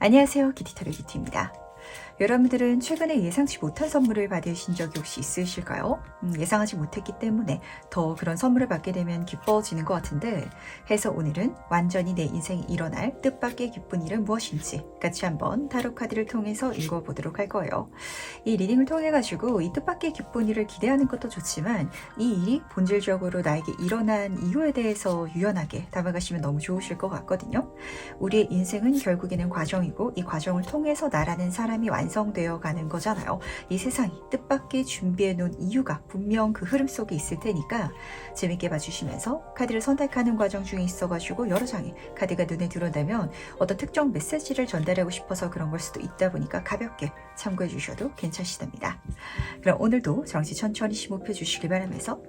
안녕하세요. 키티타로 키티입니다. 여러분들은 최근에 예상치 못한 선물을 받으신 적이 혹시 있으실까요? 예상하지 못했기 때문에 더 그런 선물을 받게 되면 기뻐지는 것 같은데, 해서 오늘은 완전히 내 인생에 일어날 뜻밖의 기쁜 일은 무엇인지 같이 한번 타로 카드를 통해서 읽어보도록 할 거예요. 이 리딩을 통해 가지고 이 뜻밖의 기쁜 일을 기대하는 것도 좋지만, 이 일이 본질적으로 나에게 일어난 이유에 대해서 유연하게 담아가시면 너무 좋으실 것 같거든요. 우리의 인생은 결국에는 과정이고, 이 과정을 통해서 나라는 사람이 완성되어 가는 거잖아요. 이 세상이 뜻밖의 준비해 놓은 이유가 분명 그 흐름 속에 있을 테니까 재밌게 봐주시면서, 카드를 선택하는 과정 중에 있어가지고 여러 장의 카드가 눈에 들어온다면 어떤 특정 메시지를 전달하고 싶어서 그런 걸 수도 있다 보니까 가볍게 참고해 주셔도 괜찮으시답니다. 그럼 오늘도 정시 천천히 심호흡해 주시길 바라면서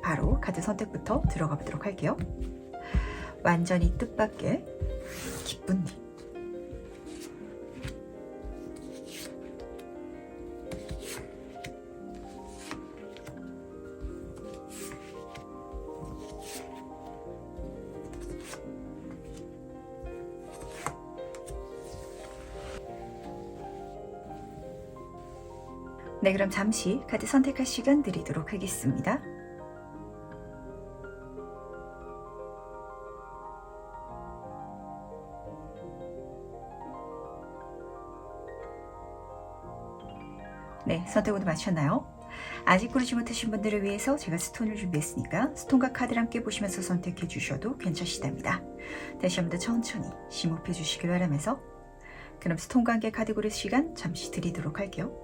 바로 카드 선택부터 들어가 보도록 할게요. 완전히 뜻밖의 기쁜 일. 네, 그럼 잠시 카드 선택할 시간 드리도록 하겠습니다. 네, 선택 모두 마쳤나요? 아직 고르지 못하신 분들을 위해서 제가 스톤을 준비했으니까 스톤과 카드를 함께 보시면서 선택해 주셔도 괜찮으시답니다. 다시 한 번 더 천천히 심호흡해 주시길 바라면서, 그럼 스톤과 함께 카드 고를 시간 잠시 드리도록 할게요.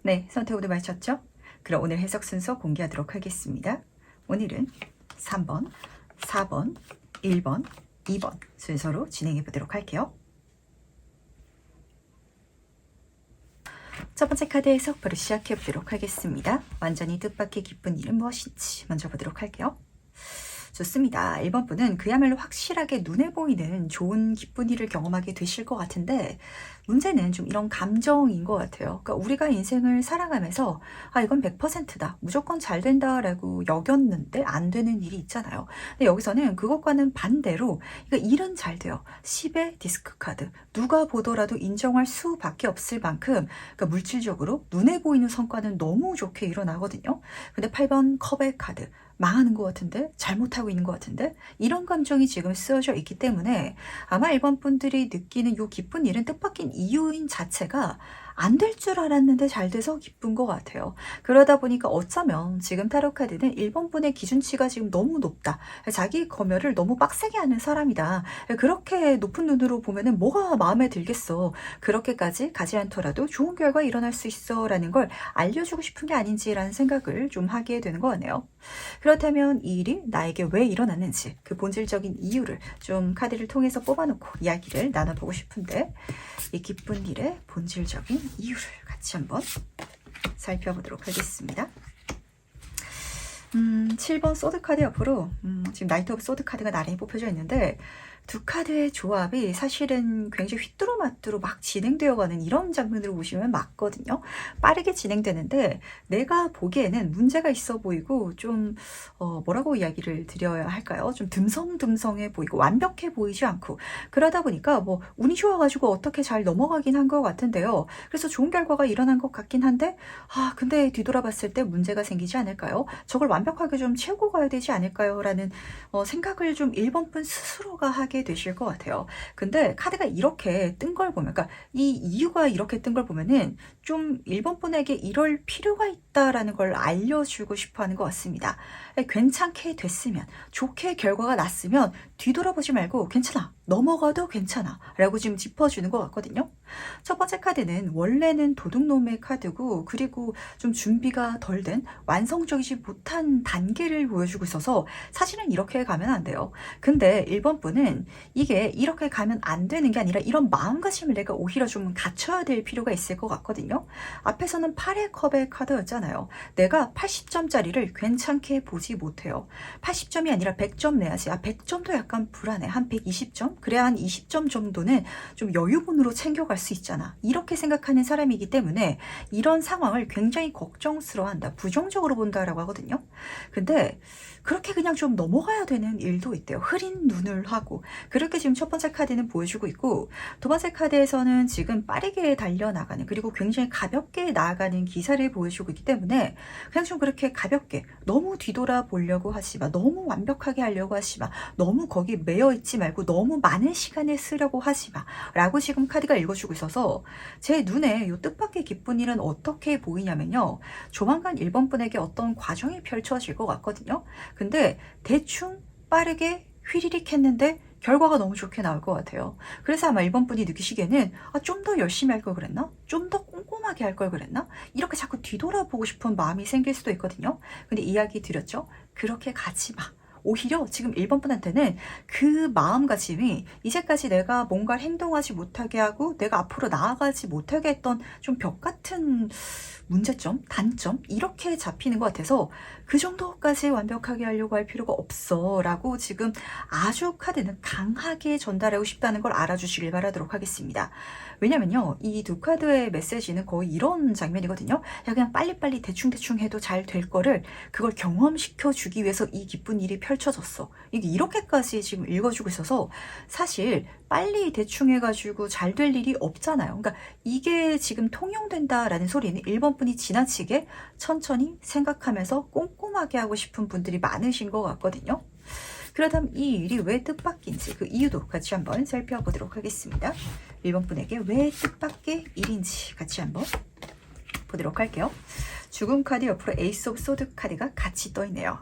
네, 선택 모두 마쳤죠? 그럼 오늘 해석 순서 공개하도록 하겠습니다. 오늘은 3번, 4번, 1번, 2번 순서로 진행해 보도록 할게요. 첫 번째 카드 해석 바로 시작해 보도록 하겠습니다. 완전히 뜻밖의 기쁜 일은 무엇인지 먼저 보도록 할게요. 좋습니다. 1번 분은 그야말로 확실하게 눈에 보이는 좋은 기쁜 일을 경험하게 되실 것 같은데, 문제는 좀 이런 감정인 것 같아요. 그러니까 우리가 인생을 살아가면서 이건 100%다, 무조건 잘 된다라고 여겼는데 안 되는 일이 있잖아요. 근데 여기서는 그것과는 반대로, 그러니까 일은 잘 돼요. 10의 디스크 카드, 누가 보더라도 인정할 수밖에 없을 만큼, 그러니까 물질적으로 눈에 보이는 성과는 너무 좋게 일어나거든요. 근데 8번 컵의 카드, 망하는 것 같은데, 잘못하고 있는 것 같은데, 이런 감정이 지금 쓰여져 있기 때문에 아마 1번 분들이 느끼는 요 기쁜 일은 뜻밖인 이유인 자체가 안 될 줄 알았는데 잘 돼서 기쁜 것 같아요. 그러다 보니까 어쩌면 지금 타로 카드는 1번 분의 기준치가 지금 너무 높다, 자기 검열을 너무 빡세게 하는 사람이다, 그렇게 높은 눈으로 보면은 뭐가 마음에 들겠어, 그렇게까지 가지 않더라도 좋은 결과 일어날 수 있어 라는 걸 알려주고 싶은 게 아닌지라는 생각을 좀 하게 되는 것 같네요. 그렇다면 이 일이 나에게 왜 일어났는지, 그 본질적인 이유를 좀 카드를 통해서 뽑아놓고 이야기를 나눠보고 싶은데, 이 기쁜 일의 본질적인 이유를 같이 한번 살펴보도록 하겠습니다. 7번 소드 카드 옆으로 지금 나이트 오브 소드 카드가 나란히 뽑혀져 있는데, 두 카드의 조합이 사실은 굉장히 휘뚜루마뚜루 막 진행되어가는 이런 장면으로 보시면 맞거든요. 빠르게 진행되는데 내가 보기에는 문제가 있어 보이고 좀 뭐라고 이야기를 드려야 할까요? 좀 듬성듬성해 보이고 완벽해 보이지 않고, 그러다 보니까 뭐 운이 좋아가지고 어떻게 잘 넘어가긴 한 것 같은데요. 그래서 좋은 결과가 일어난 것 같긴 한데, 근데 뒤돌아봤을 때 문제가 생기지 않을까요? 저걸 완벽하게 좀 채우고 가야 되지 않을까요? 라는 생각을 좀 1번 분 스스로가 하게 되실 것 같아요. 근데 카드가 이렇게 뜬 걸 보면, 그러니까 이 이유가 이렇게 뜬 걸 보면은 좀 1번 분에게 이럴 필요가 있다라는 걸 알려주고 싶어 하는 것 같습니다. 괜찮게 됐으면, 좋게 결과가 났으면 뒤돌아보지 말고 괜찮아, 넘어가도 괜찮아 라고 지금 짚어주는 것 같거든요. 첫 번째 카드는 원래는 도둑놈의 카드고, 그리고 좀 준비가 덜 된 완성적이지 못한 단계를 보여주고 있어서 사실은 이렇게 가면 안 돼요. 근데 1번 분은 이게 이렇게 가면 안 되는 게 아니라 이런 마음가짐을 내가 오히려 좀 갖춰야 될 필요가 있을 것 같거든요. 앞에서는 8의 컵의 카드였잖아요. 내가 80점짜리를 괜찮게 보지 못해요. 80점이 아니라 100점 내야지. 100점도 약간 불안해. 한 120점? 30점? 그래 한 20점 정도는 좀 여유분으로 챙겨갈 수 있잖아. 이렇게 생각하는 사람이기 때문에 이런 상황을 굉장히 걱정스러워한다. 부정적으로 본다라고 하거든요. 근데 그렇게 그냥 좀 넘어가야 되는 일도 있대요. 흐린 눈을 하고. 그렇게 지금 첫 번째 카드는 보여주고 있고, 두 번째 카드에서는 지금 빠르게 달려나가는, 그리고 굉장히 가볍게 나아가는 기사를 보여주고 있기 때문에 그냥 좀 그렇게 가볍게 너무 뒤돌아보려고 하지 마. 너무 완벽하게 하려고 하지 마. 너무 거기 매여 있지 말고 너무 많은 시간을 쓰려고 하지 마. 라고 지금 카드가 읽어주고 있어서 제 눈에 이 뜻밖의 기쁜 일은 어떻게 보이냐면요. 조만간 1번 분에게 어떤 과정이 펼쳐질 것 같거든요. 근데 대충 빠르게 휘리릭 했는데 결과가 너무 좋게 나올 것 같아요. 그래서 아마 1번 분이 느끼시기에는 좀 더 열심히 할 걸 그랬나? 좀 더 꼼꼼하게 할 걸 그랬나? 이렇게 자꾸 뒤돌아보고 싶은 마음이 생길 수도 있거든요. 근데 이야기 드렸죠? 그렇게 가지 마. 오히려 지금 1번 분한테는 그 마음가짐이 이제까지 내가 뭔가를 행동하지 못하게 하고 내가 앞으로 나아가지 못하게 했던 좀 벽 같은 문제점, 단점 이렇게 잡히는 것 같아서 그 정도까지 완벽하게 하려고 할 필요가 없어 라고 지금 아주 카드는 강하게 전달하고 싶다는 걸 알아주시길 바라도록 하겠습니다. 왜냐면요, 이 두 카드의 메시지는 거의 이런 장면이거든요. 야, 그냥 빨리빨리 대충대충 해도 잘 될 거를 그걸 경험시켜 주기 위해서 이 기쁜 일이 펼쳐졌어. 이게 이렇게까지 지금 읽어주고 있어서 사실 빨리 대충 해가지고 잘 될 일이 없잖아요. 그러니까 이게 지금 통용된다라는 소리는 1번 분이 지나치게 천천히 생각하면서 꼼꼼하게 하고 싶은 분들이 많으신 것 같거든요. 그렇다면 이 일이 왜 뜻밖인지 그 이유도 같이 한번 살펴보도록 하겠습니다. 1번 분에게 왜 뜻밖의 일인지 같이 한번 보도록 할게요. 죽음 카드 옆으로 에이스 오브 소드 카드가 같이 떠있네요.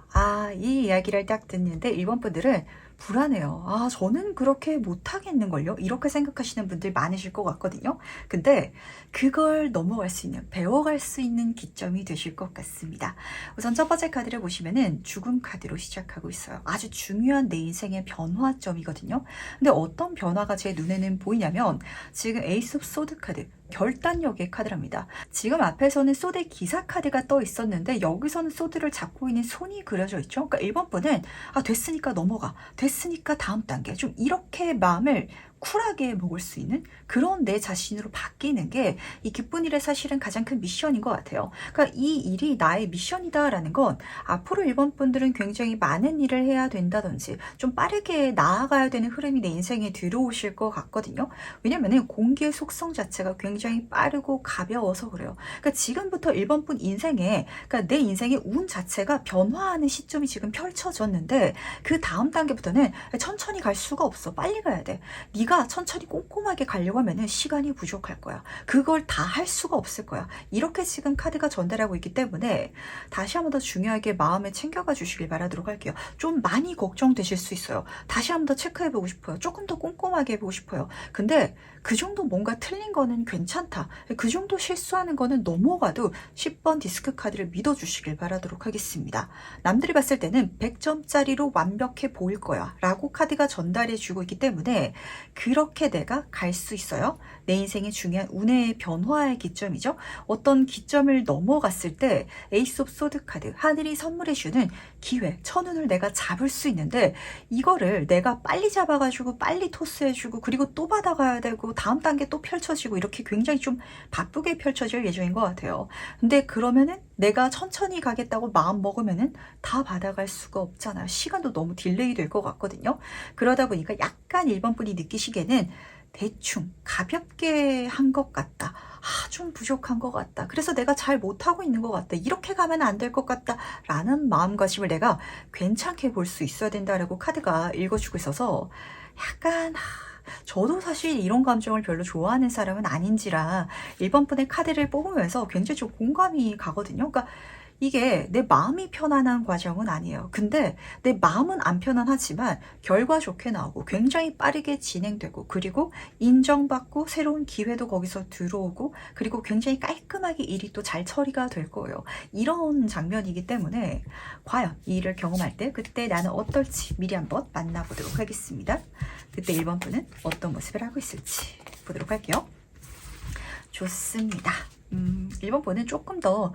이 이야기를 딱 듣는데 1번 분들은 불안해요. 저는 그렇게 못하겠는걸요? 이렇게 생각하시는 분들 많으실 것 같거든요. 근데 그걸 넘어갈 수 있는, 배워갈 수 있는 기점이 되실 것 같습니다. 우선 첫 번째 카드를 보시면은 죽음 카드로 시작하고 있어요. 아주 중요한 내 인생의 변화점이거든요. 근데 어떤 변화가 제 눈에는 보이냐면 지금 에이스 오브 소드 카드, 결단력의 카드랍니다. 지금 앞에서는 소드의 기사 카드가 떠 있었는데 여기서는 소드를 잡고 있는 손이 그려져 있죠. 그러니까 1번 분은 됐으니까 넘어가. 됐으니까 다음 단계. 좀 이렇게 마음을 쿨하게 먹을 수 있는 그런 내 자신으로 바뀌는 게 이 기쁜 일의 사실은 가장 큰 미션인 것 같아요. 그러니까 이 일이 나의 미션이다라는 건 앞으로 1번 분들은 굉장히 많은 일을 해야 된다든지 좀 빠르게 나아가야 되는 흐름이 내 인생에 들어오실 것 같거든요. 왜냐면은 공기의 속성 자체가 굉장히 빠르고 가벼워서 그래요. 그러니까 지금부터 1번 분 인생에, 그러니까 내 인생의 운 자체가 변화하는 시점이 지금 펼쳐졌는데 그 다음 단계부터는 천천히 갈 수가 없어. 빨리 가야 돼. 네가 천천히 꼼꼼하게 가려고 하면은 시간이 부족할 거야. 그걸 다 할 수가 없을 거야. 이렇게 지금 카드가 전달하고 있기 때문에 다시 한번 더 중요하게 마음에 챙겨가 주시길 바라도록 할게요. 좀 많이 걱정되실 수 있어요. 다시 한번 더 체크해보고 싶어요. 조금 더 꼼꼼하게 해보고 싶어요. 근데 그 정도 뭔가 틀린 거는 괜찮다. 그 정도 실수하는 거는 넘어가도 10번 디스크 카드를 믿어주시길 바라도록 하겠습니다. 남들이 봤을 때는 100점짜리로 완벽해 보일 거야 라고 카드가 전달해주고 있기 때문에 그렇게 내가 갈 수 있어요. 내 인생의 중요한 운의 변화의 기점이죠. 어떤 기점을 넘어갔을 때 에이스 오브 소드 카드, 하늘이 선물해주는 기회, 천운을 내가 잡을 수 있는데 이거를 내가 빨리 잡아가지고 빨리 토스해주고 그리고 또 받아가야 되고 다음 단계 또 펼쳐지고 이렇게 굉장히 좀 바쁘게 펼쳐질 예정인 것 같아요. 근데 그러면은 내가 천천히 가겠다고 마음 먹으면은 다 받아갈 수가 없잖아요. 시간도 너무 딜레이 될 것 같거든요. 그러다 보니까 약간 1번 분이 느끼시기에는 대충 가볍게 한 것 같다. 좀 부족한 것 같다. 그래서 내가 잘 못하고 있는 것 같다. 이렇게 가면 안 될 것 같다. 라는 마음가짐을 내가 괜찮게 볼 수 있어야 된다라고 카드가 읽어주고 있어서 약간 저도 사실 이런 감정을 별로 좋아하는 사람은 아닌지라 1번 분의 카드를 뽑으면서 굉장히 좀 공감이 가거든요. 그러니까 이게 내 마음이 편안한 과정은 아니에요. 근데 내 마음은 안 편안하지만 결과 좋게 나오고 굉장히 빠르게 진행되고 그리고 인정받고 새로운 기회도 거기서 들어오고 그리고 굉장히 깔끔하게 일이 또 잘 처리가 될 거예요. 이런 장면이기 때문에 과연 이 일을 경험할 때 그때 나는 어떨지 미리 한번 만나보도록 하겠습니다. 그때 1번 분은 어떤 모습을 하고 있을지 보도록 할게요. 좋습니다. 1번 분은 조금 더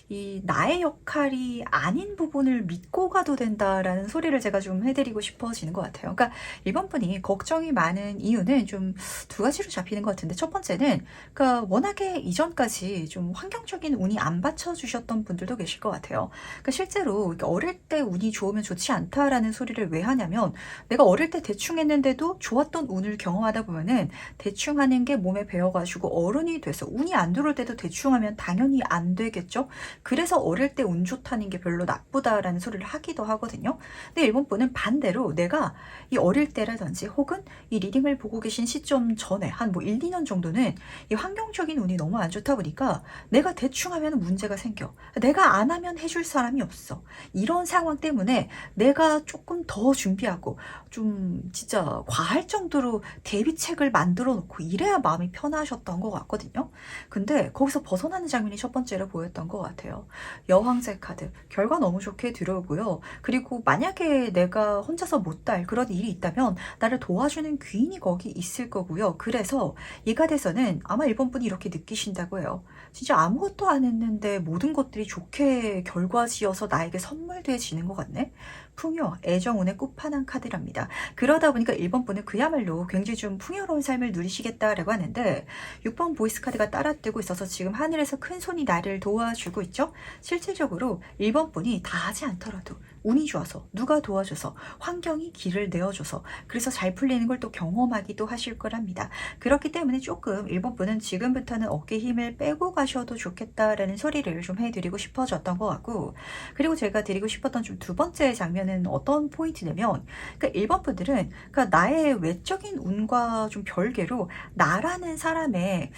이 나의 역할이 아닌 부분을 믿고 가도 된다라는 소리를 제가 좀 해드리고 싶어지는 것 같아요. 그러니까 1번 분이 걱정이 많은 이유는 좀 두 가지로 잡히는 것 같은데, 첫 번째는 그러니까 워낙에 이전까지 좀 환경적인 운이 안 받쳐주셨던 분들도 계실 것 같아요. 그러니까 실제로 어릴 때 운이 좋으면 좋지 않다라는 소리를 왜 하냐면, 내가 어릴 때 대충 했는데도 좋았던 운을 경험하다 보면은 대충 하는 게 몸에 배어가지고 어른이 돼서 운이 안 들어올 때도 대충 하면 당연히 안 되겠죠. 그래서 어릴 때 운 좋다는 게 별로 나쁘다라는 소리를 하기도 하거든요. 근데 일본 분은 반대로 내가 이 어릴 때라든지 혹은 이 리딩을 보고 계신 시점 전에 한 뭐 1, 2년 정도는 이 환경적인 운이 너무 안 좋다 보니까 내가 대충 하면 문제가 생겨. 내가 안 하면 해줄 사람이 없어. 이런 상황 때문에 내가 조금 더 준비하고 좀 진짜 과할 정도로 대비책을 만들어 놓고 이래야 마음이 편하셨던 것 같거든요. 근데 거기서 벗어나는 장면이 첫 번째로 보였던 것 같아요. 여왕제 카드. 결과 너무 좋게 들어오고요. 그리고 만약에 내가 혼자서 못할 그런 일이 있다면 나를 도와주는 귀인이 거기 있을 거고요. 그래서 이 카드에서는 아마 일본 분이 이렇게 느끼신다고 해요. 진짜 아무것도 안 했는데 모든 것들이 좋게 결과지어서 나에게 선물돼지는 것 같네. 풍요, 애정운의 끝판왕 카드랍니다. 그러다 보니까 1번 분은 그야말로 굉장히 좀 풍요로운 삶을 누리시겠다라고 하는데, 6번 보이스 카드가 따라뜨고 있어서 지금 하늘에서 큰 손이 나를 도와주고 있죠. 실질적으로 1번 분이 다 하지 않더라도 운이 좋아서 누가 도와줘서 환경이 길을 내어줘서 그래서 잘 풀리는 걸 또 경험하기도 하실 거랍니다. 그렇기 때문에 조금 1번 분은 지금부터는 어깨 힘을 빼고 가셔도 좋겠다라는 소리를 좀 해드리고 싶어졌던 것 같고, 그리고 제가 드리고 싶었던 좀 두 번째 장면은 어떤 포인트냐면, 그러니까 1번 분들은 그러니까 나의 외적인 운과 좀 별개로 나라는 사람의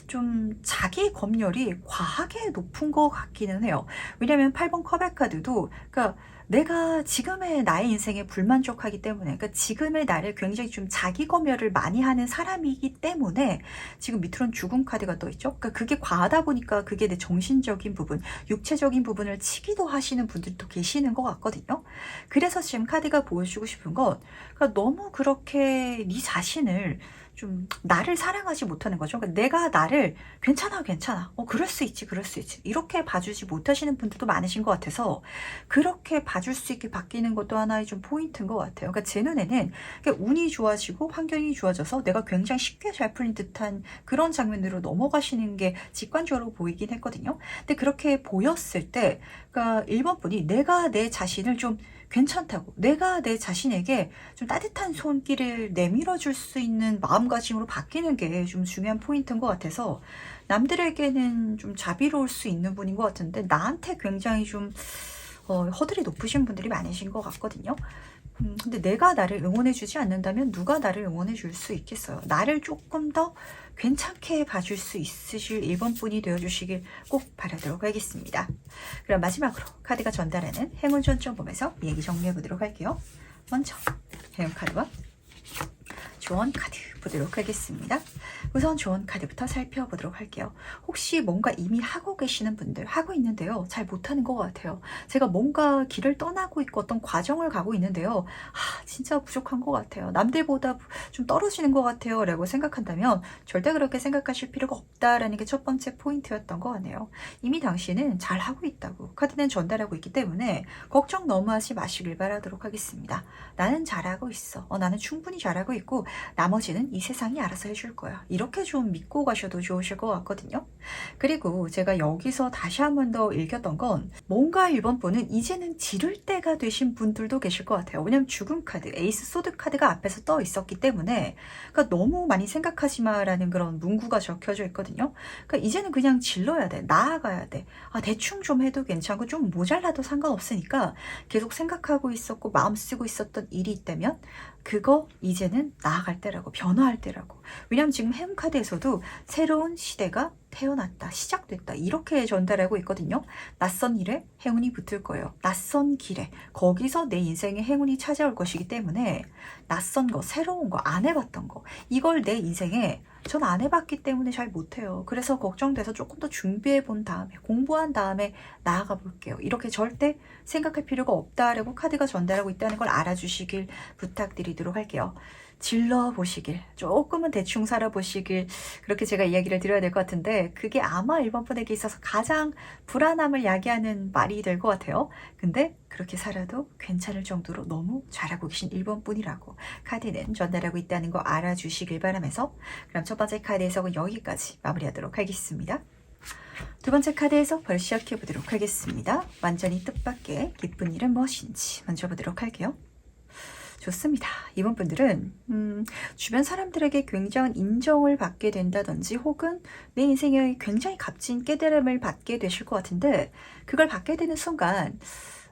좀 자기 검열이 과하게 높은 것 같기는 해요. 왜냐면 8번 컵의 카드도 그러니까 내가 지금의 나의 인생에 불만족하기 때문에, 그러니까 지금의 나를 굉장히 좀 자기 검열을 많이 하는 사람이기 때문에 지금 밑으로는 죽음 카드가 떠 있죠. 그러니까 그게 과하다 보니까 그게 내 정신적인 부분, 육체적인 부분을 치기도 하시는 분들도 계시는 것 같거든요. 그래서 지금 카드가 보여주고 싶은 건, 그러니까 너무 그렇게 네 자신을 좀 나를 사랑하지 못하는 거죠. 그러니까 내가 나를 괜찮아, 괜찮아. 그럴 수 있지, 그럴 수 있지. 이렇게 봐주지 못하시는 분들도 많으신 것 같아서 그렇게 봐줄 수 있게 바뀌는 것도 하나의 좀 포인트인 것 같아요. 그러니까 제 눈에는 운이 좋아지고 환경이 좋아져서 내가 굉장히 쉽게 잘 풀린 듯한 그런 장면으로 넘어가시는 게 직관적으로 보이긴 했거든요. 근데 그렇게 보였을 때, 그러니까 1번 분이 내가 내 자신을 좀 괜찮다고, 내가 내 자신에게 좀 따뜻한 손길을 내밀어 줄 수 있는 마음가짐으로 바뀌는 게 좀 중요한 포인트인 것 같아서, 남들에게는 좀 자비로울 수 있는 분인 것 같은데 나한테 굉장히 좀 허들이 높으신 분들이 많으신 것 같거든요. 근데 내가 나를 응원해주지 않는다면 누가 나를 응원해줄 수 있겠어요. 나를 조금 더 괜찮게 봐줄 수 있으실 1번 분이 되어주시길 꼭 바라도록 하겠습니다. 그럼 마지막으로 카드가 전달하는 행운 전점 보면서 얘기 정리해보도록 할게요. 먼저 행운 카드와 조언 카드 보도록 하겠습니다. 우선 조언 카드부터 살펴보도록 할게요. 혹시 뭔가 이미 하고 계시는 분들, 하고 있는데요, 잘 못하는 것 같아요. 제가 뭔가 길을 떠나고 있고 어떤 과정을 가고 있는데요, 진짜 부족한 것 같아요. 남들보다 좀 떨어지는 것 같아요 라고 생각한다면 절대 그렇게 생각하실 필요가 없다라는 게 첫 번째 포인트였던 것 같네요. 이미 당신은 잘하고 있다고 카드는 전달하고 있기 때문에 걱정 너무 하지 마시길 바라도록 하겠습니다. 나는 잘하고 있어. 나는 충분히 잘하고 있고 나머지는 이 세상이 알아서 해줄 거야. 이렇게 좀 믿고 가셔도 좋으실 것 같거든요. 그리고 제가 여기서 다시 한 번 더 읽혔던 건, 뭔가 1번 분은 이제는 지를 때가 되신 분들도 계실 것 같아요. 왜냐면 죽음 카드, 에이스 소드 카드가 앞에서 떠 있었기 때문에, 그러니까 너무 많이 생각하지 마라는 그런 문구가 적혀져 있거든요. 그러니까 이제는 그냥 질러야 돼. 나아가야 돼. 대충 좀 해도 괜찮고 좀 모자라도 상관없으니까 계속 생각하고 있었고 마음 쓰고 있었던 일이 있다면 그거 이제는 나아갈 때라고, 변화할 때라고. 왜냐면 지금 행운 카드에서도 새로운 시대가 태어났다, 시작됐다, 이렇게 전달하고 있거든요. 낯선 일에 행운이 붙을 거예요. 낯선 길에, 거기서 내 인생에 행운이 찾아올 것이기 때문에 낯선 거, 새로운 거, 안 해봤던 거, 이걸 내 인생에 전 안 해봤기 때문에 잘 못해요. 그래서 걱정돼서 조금 더 준비해 본 다음에, 공부한 다음에 나아가 볼게요. 이렇게 절대 생각할 필요가 없다라고 카드가 전달하고 있다는 걸 알아주시길 부탁드리도록 할게요. 질러보시길, 조금은 대충 살아보시길, 그렇게 제가 이야기를 드려야 될 것 같은데, 그게 아마 1번 분에게 있어서 가장 불안함을 야기하는 말이 될 것 같아요. 근데 그렇게 살아도 괜찮을 정도로 너무 잘하고 계신 1번 분이라고 카드는 전달하고 있다는 거 알아주시길 바라면서, 그럼 첫 번째 카드에서 여기까지 마무리하도록 하겠습니다. 두 번째 카드에서 벌 시작해 보도록 하겠습니다. 완전히 뜻밖의 기쁜 일은 무엇인지 먼저 보도록 할게요. 좋습니다. 이번 분들은 주변 사람들에게 굉장한 인정을 받게 된다든지 혹은 내 인생에 굉장히 값진 깨달음을 받게 되실 것 같은데, 그걸 받게 되는 순간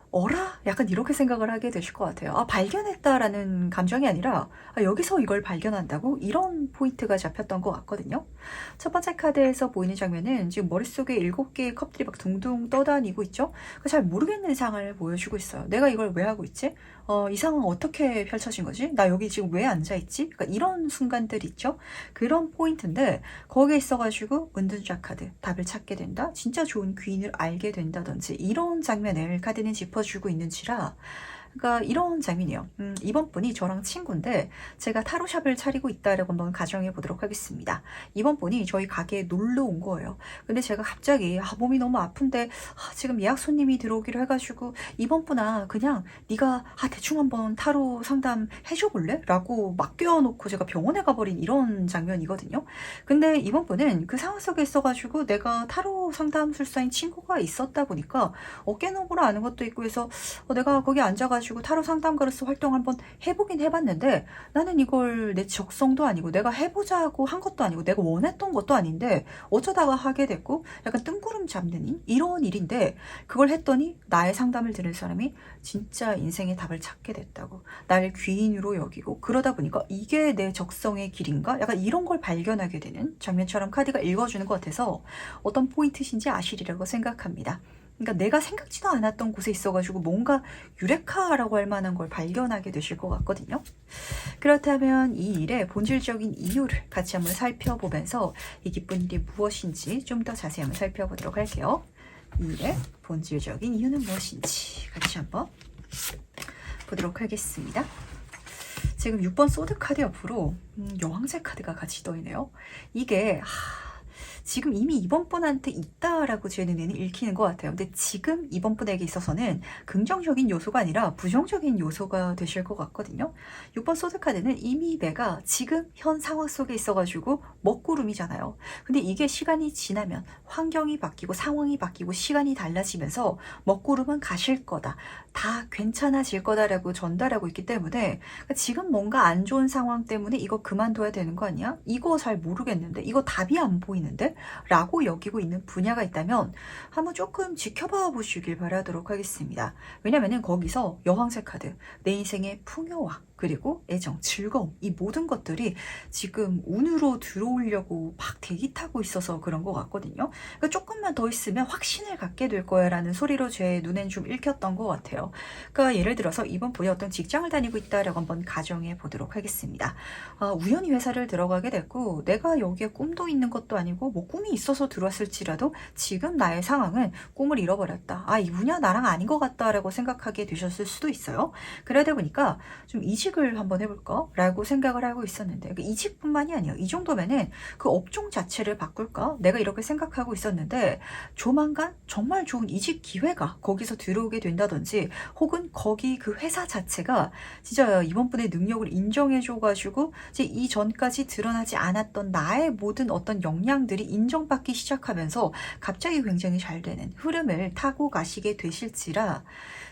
어라? 약간 이렇게 생각을 하게 되실 것 같아요. 아, 발견했다라는 감정이 아니라 여기서 이걸 발견한다고? 이런 포인트가 잡혔던 것 같거든요. 첫 번째 카드에서 보이는 장면은 지금 머릿속에 7개의 컵들이 막 둥둥 떠다니고 있죠. 잘 모르겠는 상황을 보여주고 있어요. 내가 이걸 왜 하고 있지? 이 상황 어떻게 펼쳐진 거지? 나 여기 지금 왜 앉아있지? 그러니까 이런 순간들 있죠. 그런 포인트인데 거기에 있어가지고 은둔자 카드 답을 찾게 된다. 진짜 좋은 귀인을 알게 된다든지 이런 장면을 카드는 짚어주고 있는지라, 그러니까 이런 장면이에요. 이번 분이 저랑 친구인데 제가 타로샵을 차리고 있다라고 한번 가정해 보도록 하겠습니다. 이번 분이 저희 가게에 놀러 온 거예요. 근데 제가 갑자기 몸이 너무 아픈데 지금 예약 손님이 들어오기로 해가지고 이번 분아 그냥 네가 대충 한번 타로 상담 해줘 볼래? 라고 맡겨놓고 제가 병원에 가버린 이런 장면이거든요. 근데 이번 분은 그 상황 속에 있어가지고 내가 타로 상담술사인 친구가 있었다 보니까 어깨너머로 아는 것도 있고 해서 내가 거기 앉아가지고 타로 상담가로서 활동 한번 해보긴 해봤는데, 나는 이걸 내 적성도 아니고 내가 해보자고 한 것도 아니고 내가 원했던 것도 아닌데 어쩌다가 하게 됐고 약간 뜬구름 잡는 이런 일인데, 그걸 했더니 나의 상담을 들은 사람이 진짜 인생의 답을 찾게 됐다고, 나를 귀인으로 여기고, 그러다 보니까 이게 내 적성의 길인가? 약간 이런 걸 발견하게 되는 장면처럼 카드가 읽어주는 것 같아서 어떤 포인트신지 아시리라고 생각합니다. 그러니까 내가 생각지도 않았던 곳에 있어가지고 뭔가 유레카라고 할 만한 걸 발견하게 되실 것 같거든요. 그렇다면 이 일의 본질적인 이유를 같이 한번 살펴보면서 이 기쁜 일이 무엇인지 좀 더 자세히 한번 살펴보도록 할게요. 이 일의 본질적인 이유는 무엇인지 같이 한번 보도록 하겠습니다. 지금 6번 소드 카드 옆으로 여왕새 카드가 같이 떠있네요. 이게 지금 이미 이번 분한테 있다라고 제 눈에는 읽히는 것 같아요. 근데 지금 이번 분에게 있어서는 긍정적인 요소가 아니라 부정적인 요소가 되실 것 같거든요. 6번 소드카드는 이미 내가 지금 현 상황 속에 있어가지고 먹구름이잖아요. 근데 이게 시간이 지나면 환경이 바뀌고 상황이 바뀌고 시간이 달라지면서 먹구름은 가실 거다. 다 괜찮아질 거다라고 전달하고 있기 때문에, 지금 뭔가 안 좋은 상황 때문에 이거 그만둬야 되는 거 아니야? 이거 잘 모르겠는데? 이거 답이 안 보이는데? 라고 여기고 있는 분야가 있다면 한번 조금 지켜봐 보시길 바라도록 하겠습니다. 왜냐면은 거기서 여왕새 카드, 내 인생의 풍요와 그리고 애정, 즐거움, 이 모든 것들이 지금 운으로 들어오려고 막 대기 타고 있어서 그런 것 같거든요. 그러니까 조금만 더 있으면 확신을 갖게 될 거야 라는 소리로 제 눈엔 좀 읽혔던 것 같아요. 그러니까 예를 들어서 이번 분이 어떤 직장을 다니고 있다라고 한번 가정해 보도록 하겠습니다. 우연히 회사를 들어가게 됐고 내가 여기에 꿈도 있는 것도 아니고 뭐 꿈이 있어서 들어왔을지라도 지금 나의 상황은 꿈을 잃어버렸다. 이 분야 나랑 아닌 것 같다라고 생각하게 되셨을 수도 있어요. 그러다 보니까 좀 이직을 한번 해볼까? 라고 생각을 하고 있었는데, 이직뿐만이 아니에요. 이 정도면은 그 업종 자체를 바꿀까? 내가 이렇게 생각하고 있었는데 조만간 정말 좋은 이직 기회가 거기서 들어오게 된다든지, 혹은 거기 그 회사 자체가 진짜 이번 분의 능력을 인정해줘가지고 이제 이전까지 드러나지 않았던 나의 모든 어떤 역량들이 인정받기 시작하면서 갑자기 굉장히 잘 되는 흐름을 타고 가시게 되실지라,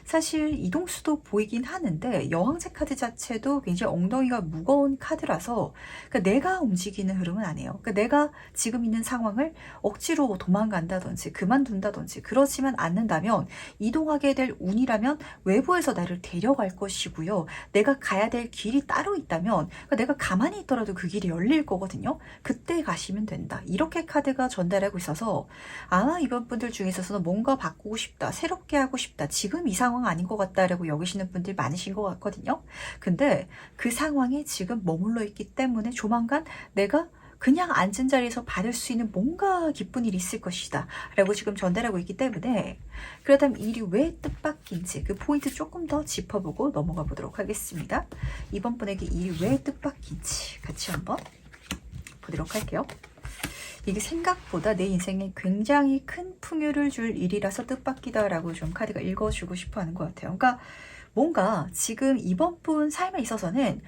사실 이동수도 보이긴 하는데 여왕새 카드 자체도 굉장히 엉덩이가 무거운 카드라서, 그러니까 내가 움직이는 흐름은 아니에요. 그러니까 내가 지금 있는 상황을 억지로 도망간다든지 그만둔다든지 그러지만 않는다면, 이동하게 될 운이라면 외부에서 나를 데려갈 것이고요. 내가 가야 될 길이 따로 있다면, 그러니까 내가 가만히 있더라도 그 길이 열릴 거거든요. 그때 가시면 된다. 이렇게 카드가 전달하고 있어서 아마 이번 분들 중에서는 뭔가 바꾸고 싶다, 새롭게 하고 싶다, 지금 이 상황 아닌 것 같다라고 여기시는 분들 많으신 것 같거든요. 근데 그 상황에 지금 머물러 있기 때문에 조만간 내가 그냥 앉은 자리에서 받을 수 있는 뭔가 기쁜 일이 있을 것이다 라고 지금 전달하고 있기 때문에, 그렇다면 이 일이 왜 뜻밖인지 그 포인트 조금 더 짚어보고 넘어가 보도록 하겠습니다. 이번 분에게 이 일이 왜 뜻밖인지 같이 한번 보도록 할게요. 이게 생각보다 내 인생에 굉장히 큰 풍요를 줄 일이라서 뜻밖이다라고 좀 카드가 읽어주고 싶어 하는 것 같아요. 그러니까 뭔가 지금 이번 분 삶에 있어서는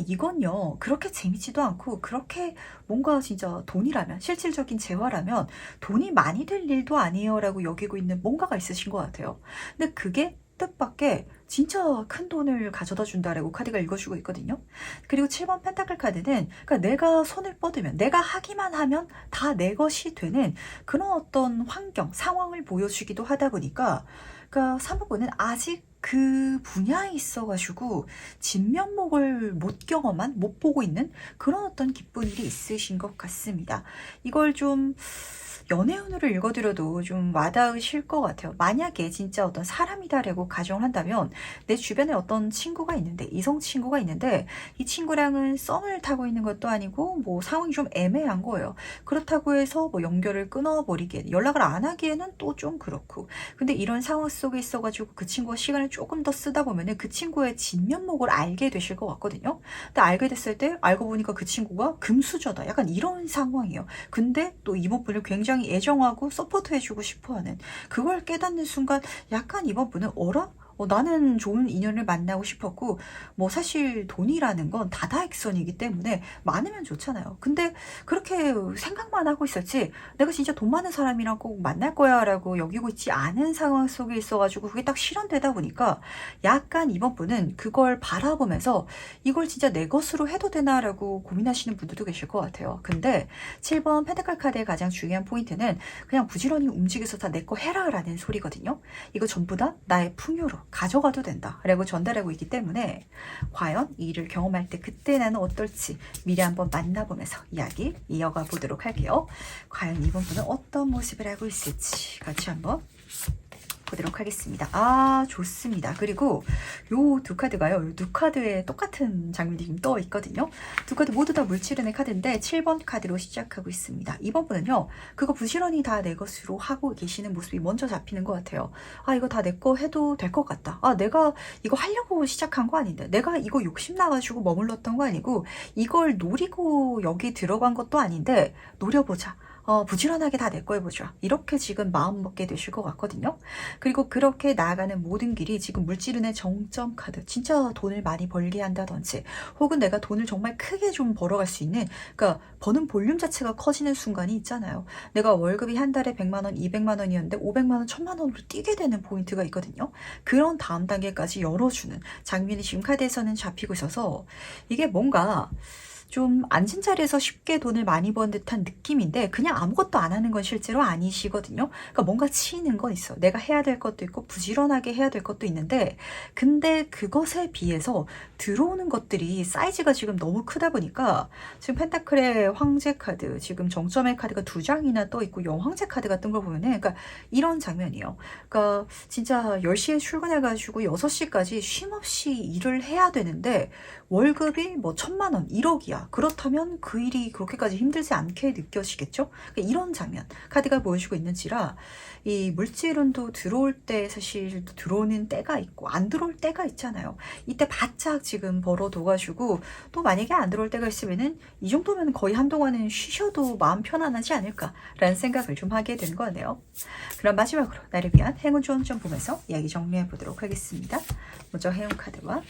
이건요 그렇게 재밌지도 않고 그렇게 뭔가 진짜 돈이라면, 실질적인 재화라면 돈이 많이 될 일도 아니에요 라고 여기고 있는 뭔가가 있으신 것 같아요. 근데 그게 뜻밖의 진짜 큰 돈을 가져다 준다라고 카드가 읽어주고 있거든요. 그리고 7번 펜타클 카드는 그러니까 내가 손을 뻗으면, 내가 하기만 하면 다 내 것이 되는 그런 어떤 환경, 상황을 보여주기도 하다 보니까, 그러니까 3번은 아직 그 분야에 있어가지고 진면목을 못 경험한, 못 보고 있는 그런 어떤 기쁜 일이 있으신 것 같습니다. 이걸 좀 연애운으로 읽어드려도 좀 와닿으실 것 같아요. 만약에 진짜 어떤 사람이다라고 가정을 한다면, 내 주변에 어떤 친구가 있는데, 이성 친구가 있는데 이 친구랑은 썸을 타고 있는 것도 아니고 뭐 상황이 좀 애매한 거예요. 그렇다고 해서 뭐 연결을 끊어버리기에는, 연락을 안 하기에는 또 좀 그렇고, 근데 이런 상황 속에 있어가지고 그 친구가 시간을 조금 더 쓰다 보면은 그 친구의 진면목을 알게 되실 것 같거든요. 근데 알게 됐을 때 알고 보니까 그 친구가 금수저다, 약간 이런 상황이에요. 근데 또 이번 분을 굉장히 애정하고 서포트해주고 싶어하는, 그걸 깨닫는 순간 약간 이번 분은 어라? 나는 좋은 인연을 만나고 싶었고, 뭐 사실 돈이라는 건 다다익선이기 때문에 많으면 좋잖아요. 근데 그렇게 생각만 하고 있었지 내가 진짜 돈 많은 사람이랑 꼭 만날 거야 라고 여기고 있지 않은 상황 속에 있어가지고 그게 딱 실현되다 보니까 약간 이번 분은 그걸 바라보면서 이걸 진짜 내 것으로 해도 되나 라고 고민하시는 분들도 계실 것 같아요. 근데 7번 펜타클 카드의 가장 중요한 포인트는 그냥 부지런히 움직여서 다 내 거 해라 라는 소리거든요. 이거 전부 다 나의 풍요로 가져가도 된다 라고 전달하고 있기 때문에, 과연 이 일을 경험할 때 그때 나는 어떨지 미리 한번 만나보면서 이야기 이어가 보도록 할게요. 과연 이번 분은 어떤 모습을 하고 있을지 같이 한번 보도록 하겠습니다. 좋습니다. 그리고 요 두 카드가요, 요 두 카드에 똑같은 장면이 지금 떠 있거든요. 두 카드 모두 다 물질은의 카드인데 7번 카드로 시작하고 있습니다. 이번 분은요, 그거 부지런히 다 내 것으로 하고 계시는 모습이 먼저 잡히는 것 같아요. 이거 다 내 거 해도 될 것 같다. 내가 이거 하려고 시작한 거 아닌데, 내가 이거 욕심나가지고 머물렀던 거 아니고, 이걸 노리고 여기 들어간 것도 아닌데 노려보자. 부지런하게 다 내 거 해보자. 이렇게 지금 마음 먹게 되실 것 같거든요. 그리고 그렇게 나아가는 모든 길이 지금 물질은의 정점 카드, 진짜 돈을 많이 벌게 한다든지, 혹은 내가 돈을 정말 크게 좀 벌어갈 수 있는, 그러니까 버는 볼륨 자체가 커지는 순간이 있잖아요. 내가 월급이 한 달에 100만 원, 200만 원이었는데 500만 원, 1000만 원으로 뛰게 되는 포인트가 있거든요. 그런 다음 단계까지 열어주는 장면이 지금 카드에서는 잡히고 있어서, 이게 뭔가 좀 앉은 자리에서 쉽게 돈을 많이 번 듯한 느낌인데 그냥 아무것도 안 하는 건 실제로 아니시거든요. 그러니까 뭔가 치이는 건 있어. 내가 해야 될 것도 있고 부지런하게 해야 될 것도 있는데, 근데 그것에 비해서 들어오는 것들이 사이즈가 지금 너무 크다 보니까, 지금 펜타클의 황제 카드, 지금 정점의 카드가 2장이나 떠 있고 영황제 카드가 뜬 걸 보면은, 그러니까 이런 장면이에요. 그러니까 진짜 10시에 출근해가지고 6시까지 쉼없이 일을 해야 되는데 월급이 뭐 1000만 원, 1억이야. 그렇다면 그 일이 그렇게까지 힘들지 않게 느껴지겠죠? 그러니까 이런 장면 카드가 보여주고 있는지라, 이 물질운도 들어올 때 사실 들어오는 때가 있고 안 들어올 때가 있잖아요. 이때 바짝 지금 벌어둬가지고 또 만약에 안 들어올 때가 있으면은 이 정도면 거의 한동안은 쉬셔도 마음 편안하지 않을까라는 생각을 좀 하게 된 거네요. 그럼 마지막으로 나를 위한 행운 조언 좀 보면서 이야기 정리해 보도록 하겠습니다. 먼저 행운 카드와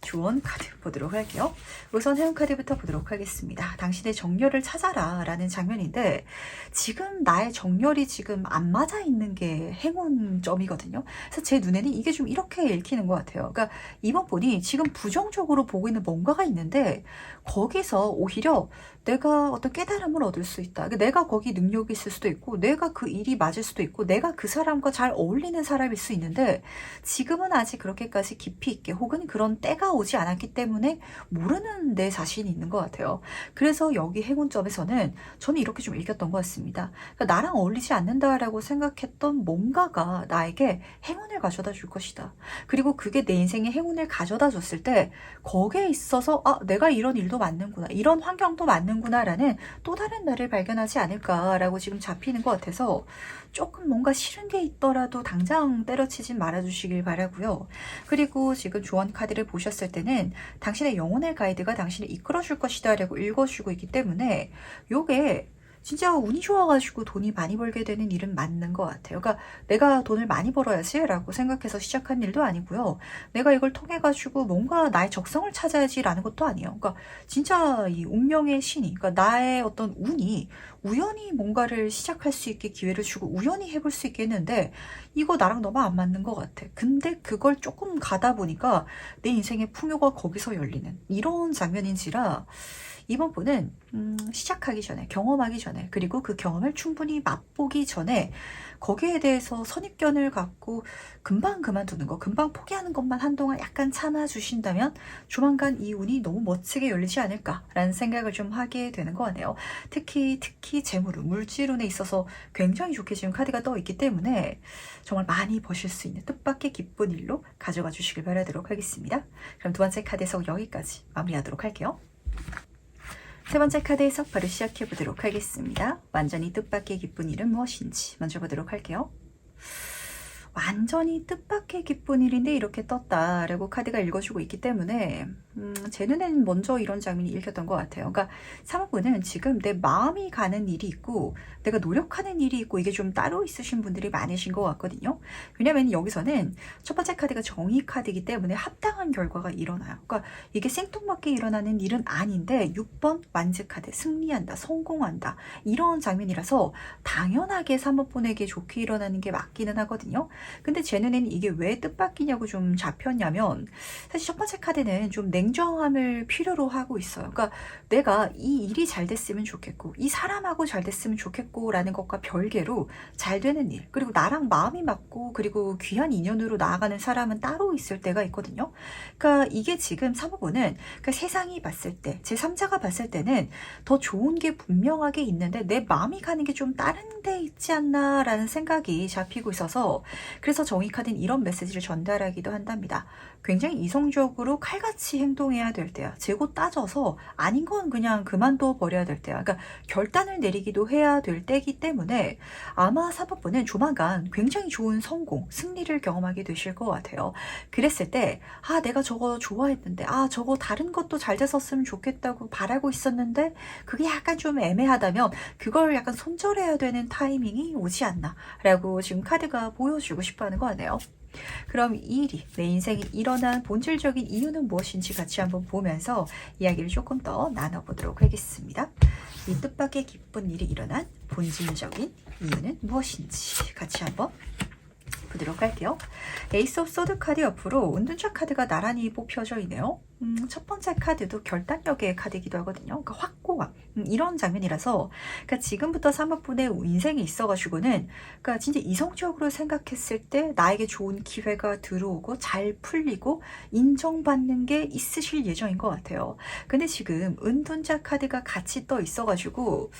조언 카드 보도록 할게요. 우선 행운 카드부터 보도록 하겠습니다. 당신의 정열을 찾아라 라는 장면인데, 지금 나의 정열이 지금 안 맞아 있는 게 행운점이거든요. 그래서 제 눈에는 이게 좀 이렇게 읽히는 것 같아요. 그러니까 이번 분이 지금 부정적으로 보고 있는 뭔가가 있는데, 거기서 오히려 내가 어떤 깨달음을 얻을 수 있다. 내가 거기 능력이 있을 수도 있고, 내가 그 일이 맞을 수도 있고, 내가 그 사람과 잘 어울리는 사람일 수 있는데, 지금은 아직 그렇게까지 깊이 있게, 혹은 그런 때가 다가오지 않았기 때문에 모르는 내 자신이 있는 것 같아요. 그래서 여기 행운점에서는 저는 이렇게 좀 읽혔던 것 같습니다. 그러니까 나랑 어울리지 않는다라고 생각했던 뭔가가 나에게 행운을 가져다 줄 것이다. 그리고 그게 내 인생에 행운을 가져다 줬을 때 거기에 있어서 내가 이런 일도 맞는구나, 이런 환경도 맞는구나 라는 또 다른 나를 발견하지 않을까라고 지금 잡히는 것 같아서 조금 뭔가 싫은 게 있더라도 당장 때려치진 말아주시길 바라고요. 그리고 지금 조언 카드를 보셨을 때는 당신의 영혼의 가이드가 당신을 이끌어줄 것이다 라고 읽어주고 있기 때문에 요게 진짜 운이 좋아가지고 돈이 많이 벌게 되는 일은 맞는 것 같아요. 그러니까 내가 돈을 많이 벌어야지 라고 생각해서 시작한 일도 아니고요. 내가 이걸 통해가지고 뭔가 나의 적성을 찾아야지 라는 것도 아니에요. 그러니까 진짜 이 운명의 신이, 그러니까 나의 어떤 운이 우연히 뭔가를 시작할 수 있게 기회를 주고 우연히 해볼 수 있게 했는데 이거 나랑 너무 안 맞는 것 같아. 근데 그걸 조금 가다 보니까 내 인생의 풍요가 거기서 열리는 이런 장면인지라 이번 분은 시작하기 전에, 경험하기 전에, 그리고 그 경험을 충분히 맛보기 전에 거기에 대해서 선입견을 갖고 금방 그만두는 거, 금방 포기하는 것만 한동안 약간 참아주신다면 조만간 이 운이 너무 멋지게 열리지 않을까라는 생각을 좀 하게 되는 거 같네요. 특히 재물운, 물질운에 있어서 굉장히 좋게 지금 카드가 떠 있기 때문에 정말 많이 버실 수 있는 뜻밖의 기쁜 일로 가져가 주시길 바라도록 하겠습니다. 그럼 두 번째 카드 해석 여기까지 마무리하도록 할게요. 세 번째 카드 해석 바로 시작해 보도록 하겠습니다. 완전히 뜻밖의 기쁜 일은 무엇인지 먼저 보도록 할게요. 완전히 뜻밖의 기쁜 일인데 이렇게 떴다라고 카드가 읽어주고 있기 때문에 제 눈에는 먼저 이런 장면이 읽혔던 것 같아요. 그러니까 사모분은 지금 내 마음이 가는 일이 있고 내가 노력하는 일이 있고 이게 좀 따로 있으신 분들이 많으신 것 같거든요. 왜냐면 여기서는 첫 번째 카드가 정의 카드이기 때문에 합당한 결과가 일어나요. 그러니까 이게 생뚱맞게 일어나는 일은 아닌데 6번 완즈 카드, 승리한다, 성공한다 이런 장면이라서 당연하게 사모분에게 좋게 일어나는 게 맞기는 하거든요. 근데 제 눈에는 이게 왜 뜻밖이냐고 좀 잡혔냐면 사실 첫 번째 카드는 좀 냉정함을 필요로 하고 있어요. 그러니까 내가 이 일이 잘 됐으면 좋겠고 이 사람하고 잘 됐으면 좋겠고 라는 것과 별개로 잘 되는 일, 그리고 나랑 마음이 맞고 그리고 귀한 인연으로 나아가는 사람은 따로 있을 때가 있거든요. 그러니까 이게 지금 사모분은 그러니까 세상이 봤을 때, 제3자가 봤을 때는 더 좋은 게 분명하게 있는데 내 마음이 가는 게 좀 다른 데 있지 않나 라는 생각이 잡히고 있어서 그래서 정의 카드는 이런 메시지를 전달하기도 한답니다. 굉장히 이성적으로 칼같이 행동해야 될 때야. 재고 따져서 아닌 건 그냥 그만둬 버려야 될 때야. 그러니까 결단을 내리기도 해야 될 때이기 때문에 아마 사모분은 조만간 굉장히 좋은 성공, 승리를 경험하게 되실 것 같아요. 그랬을 때 내가 저거 좋아했는데 저거 다른 것도 잘 됐었으면 좋겠다고 바라고 있었는데 그게 약간 좀 애매하다면 그걸 약간 손절해야 되는 타이밍이 오지 않나 라고 지금 카드가 보여주고 싶어하는 거 같네요. 그럼 이 일이 내 인생에 일어난 본질적인 이유는 무엇인지 같이 한번 보면서 이야기를 조금 더 나눠보도록 하겠습니다. 이 뜻밖의 기쁜 일이 일어난 본질적인 이유는 무엇인지 같이 한번 보도록 할게요. 에이스 오브 소드 카드 옆으로 은둔자 카드가 나란히 뽑혀져 있네요. 첫 번째 카드도 결단력의 카드이기도 하거든요. 그러니까 확고함 이런 장면이라서 그러니까 지금부터 사모분의 인생에 있어가지고는 그러니까 진짜 이성적으로 생각했을 때 나에게 좋은 기회가 들어오고 잘 풀리고 인정받는 게 있으실 예정인 것 같아요. 근데 지금 은둔자 카드가 같이 떠 있어가지고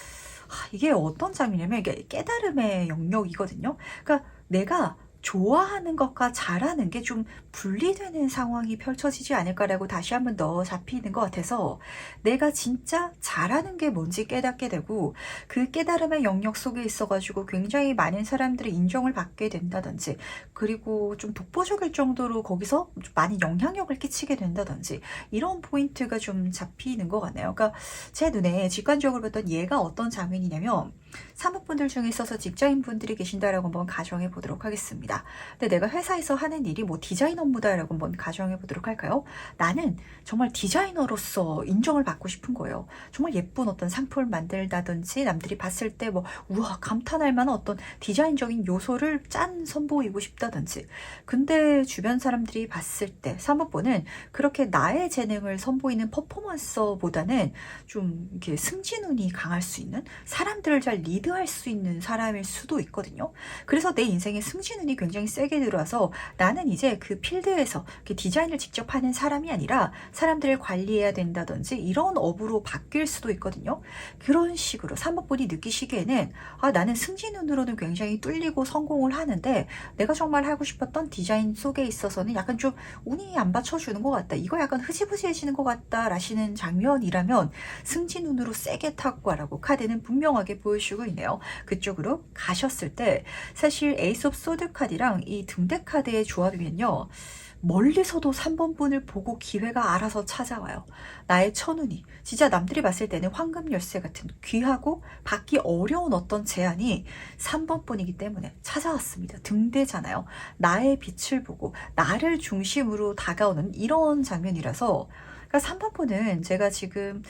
이게 어떤 장면이냐면 이게 깨달음의 영역이거든요. 그러니까 내가 좋아하는 것과 잘하는 게 좀 분리되는 상황이 펼쳐지지 않을까라고 다시 한번 더 잡히는 것 같아서 내가 진짜 잘하는 게 뭔지 깨닫게 되고 그 깨달음의 영역 속에 있어가지고 굉장히 많은 사람들의 인정을 받게 된다든지 그리고 좀 독보적일 정도로 거기서 좀 많이 영향력을 끼치게 된다든지 이런 포인트가 좀 잡히는 것 같네요. 그러니까 제 눈에 직관적으로 봤던 얘가 어떤 장면이냐면 사모분들 중에 있어서 직장인분들이 계신다라고 한번 가정해 보도록 하겠습니다. 근데 내가 회사에서 하는 일이 뭐 디자인 업무다라고 한번 가정해 보도록 할까요? 나는 정말 디자이너로서 인정을 받고 싶은 거예요. 정말 예쁜 어떤 상품을 만들다든지 남들이 봤을 때 뭐 우와 감탄할 만한 어떤 디자인적인 요소를 짠 선보이고 싶다든지 근데 주변 사람들이 봤을 때 사모분은 그렇게 나의 재능을 선보이는 퍼포먼서보다는 좀 이렇게 승진운이 강할 수 있는 사람들을 잘 리드할 수 있는 사람일 수도 있거든요. 그래서 내 인생에 승진운이 굉장히 세게 들어와서 나는 이제 그 필드에서 디자인을 직접 하는 사람이 아니라 사람들을 관리해야 된다든지 이런 업으로 바뀔 수도 있거든요. 그런 식으로 3번 분이 느끼시기에는 나는 승진운으로는 굉장히 뚫리고 성공을 하는데 내가 정말 하고 싶었던 디자인 속에 있어서는 약간 좀 운이 안 받쳐주는 것 같다. 이거 약간 흐지부지해지는 것 같다 라시는 장면이라면 승진운으로 세게 타고 가라고 카드는 분명하게 보여주고 있네요. 그쪽으로 가셨을 때 사실 에이스 오브 소드 카드랑 이 등대 카드의 조합이면요. 멀리서도 3번 분을 보고 기회가 알아서 찾아와요. 나의 천운이 진짜 남들이 봤을 때는 황금 열쇠 같은 귀하고 받기 어려운 어떤 제안이 3번 분이기 때문에 찾아왔습니다. 등대잖아요. 나의 빛을 보고 나를 중심으로 다가오는 이런 장면이라서 그러니까 3번 분은 제가 지금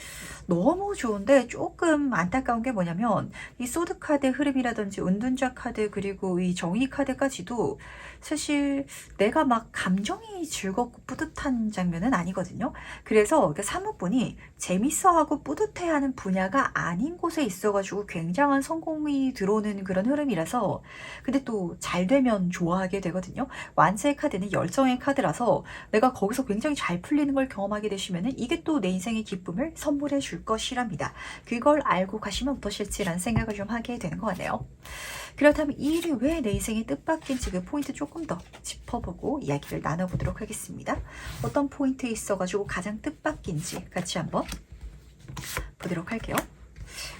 너무 좋은데 조금 안타까운 게 뭐냐면 이 소드 카드 흐름이라든지 은둔자 카드 그리고 이 정의 카드까지도 사실 내가 막 감정이 즐겁고 뿌듯한 장면은 아니거든요. 그래서 3번 분이 재밌어하고 뿌듯해하는 분야가 아닌 곳에 있어가지고 굉장한 성공이 들어오는 그런 흐름이라서 근데 또 잘 되면 좋아하게 되거든요. 완세의 카드는 열정의 카드라서 내가 거기서 굉장히 잘 풀리는 걸 경험하게 되시면은 이게 또 내 인생의 기쁨을 선물해 줄 것이랍니다. 그걸 알고 가시면 어떠실지라는 생각을 좀 하게 되는 것 같네요. 그렇다면 이 일이 왜 내 인생의 뜻밖인지 그 포인트 조금 더 짚어보고 이야기를 나눠보도록 하겠습니다. 어떤 포인트에 있어가지고 가장 뜻밖인지 같이 한번 보도록 할게요.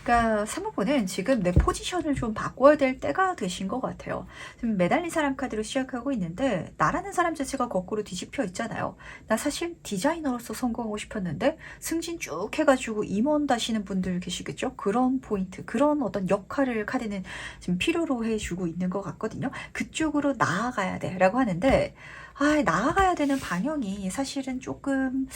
그러니까 3번은 지금 내 포지션을 좀 바꿔야 될 때가 되신 것 같아요. 지금 매달린 사람 카드로 시작하고 있는데 나라는 사람 자체가 거꾸로 뒤집혀 있잖아요. 나 사실 디자이너로서 성공하고 싶었는데 승진 쭉 해가지고 임원 다시는 분들 계시겠죠? 그런 포인트, 그런 어떤 역할을 카드는 지금 필요로 해주고 있는 것 같거든요. 그쪽으로 나아가야 돼 라고 하는데 나아가야 되는 방향이 사실은 조금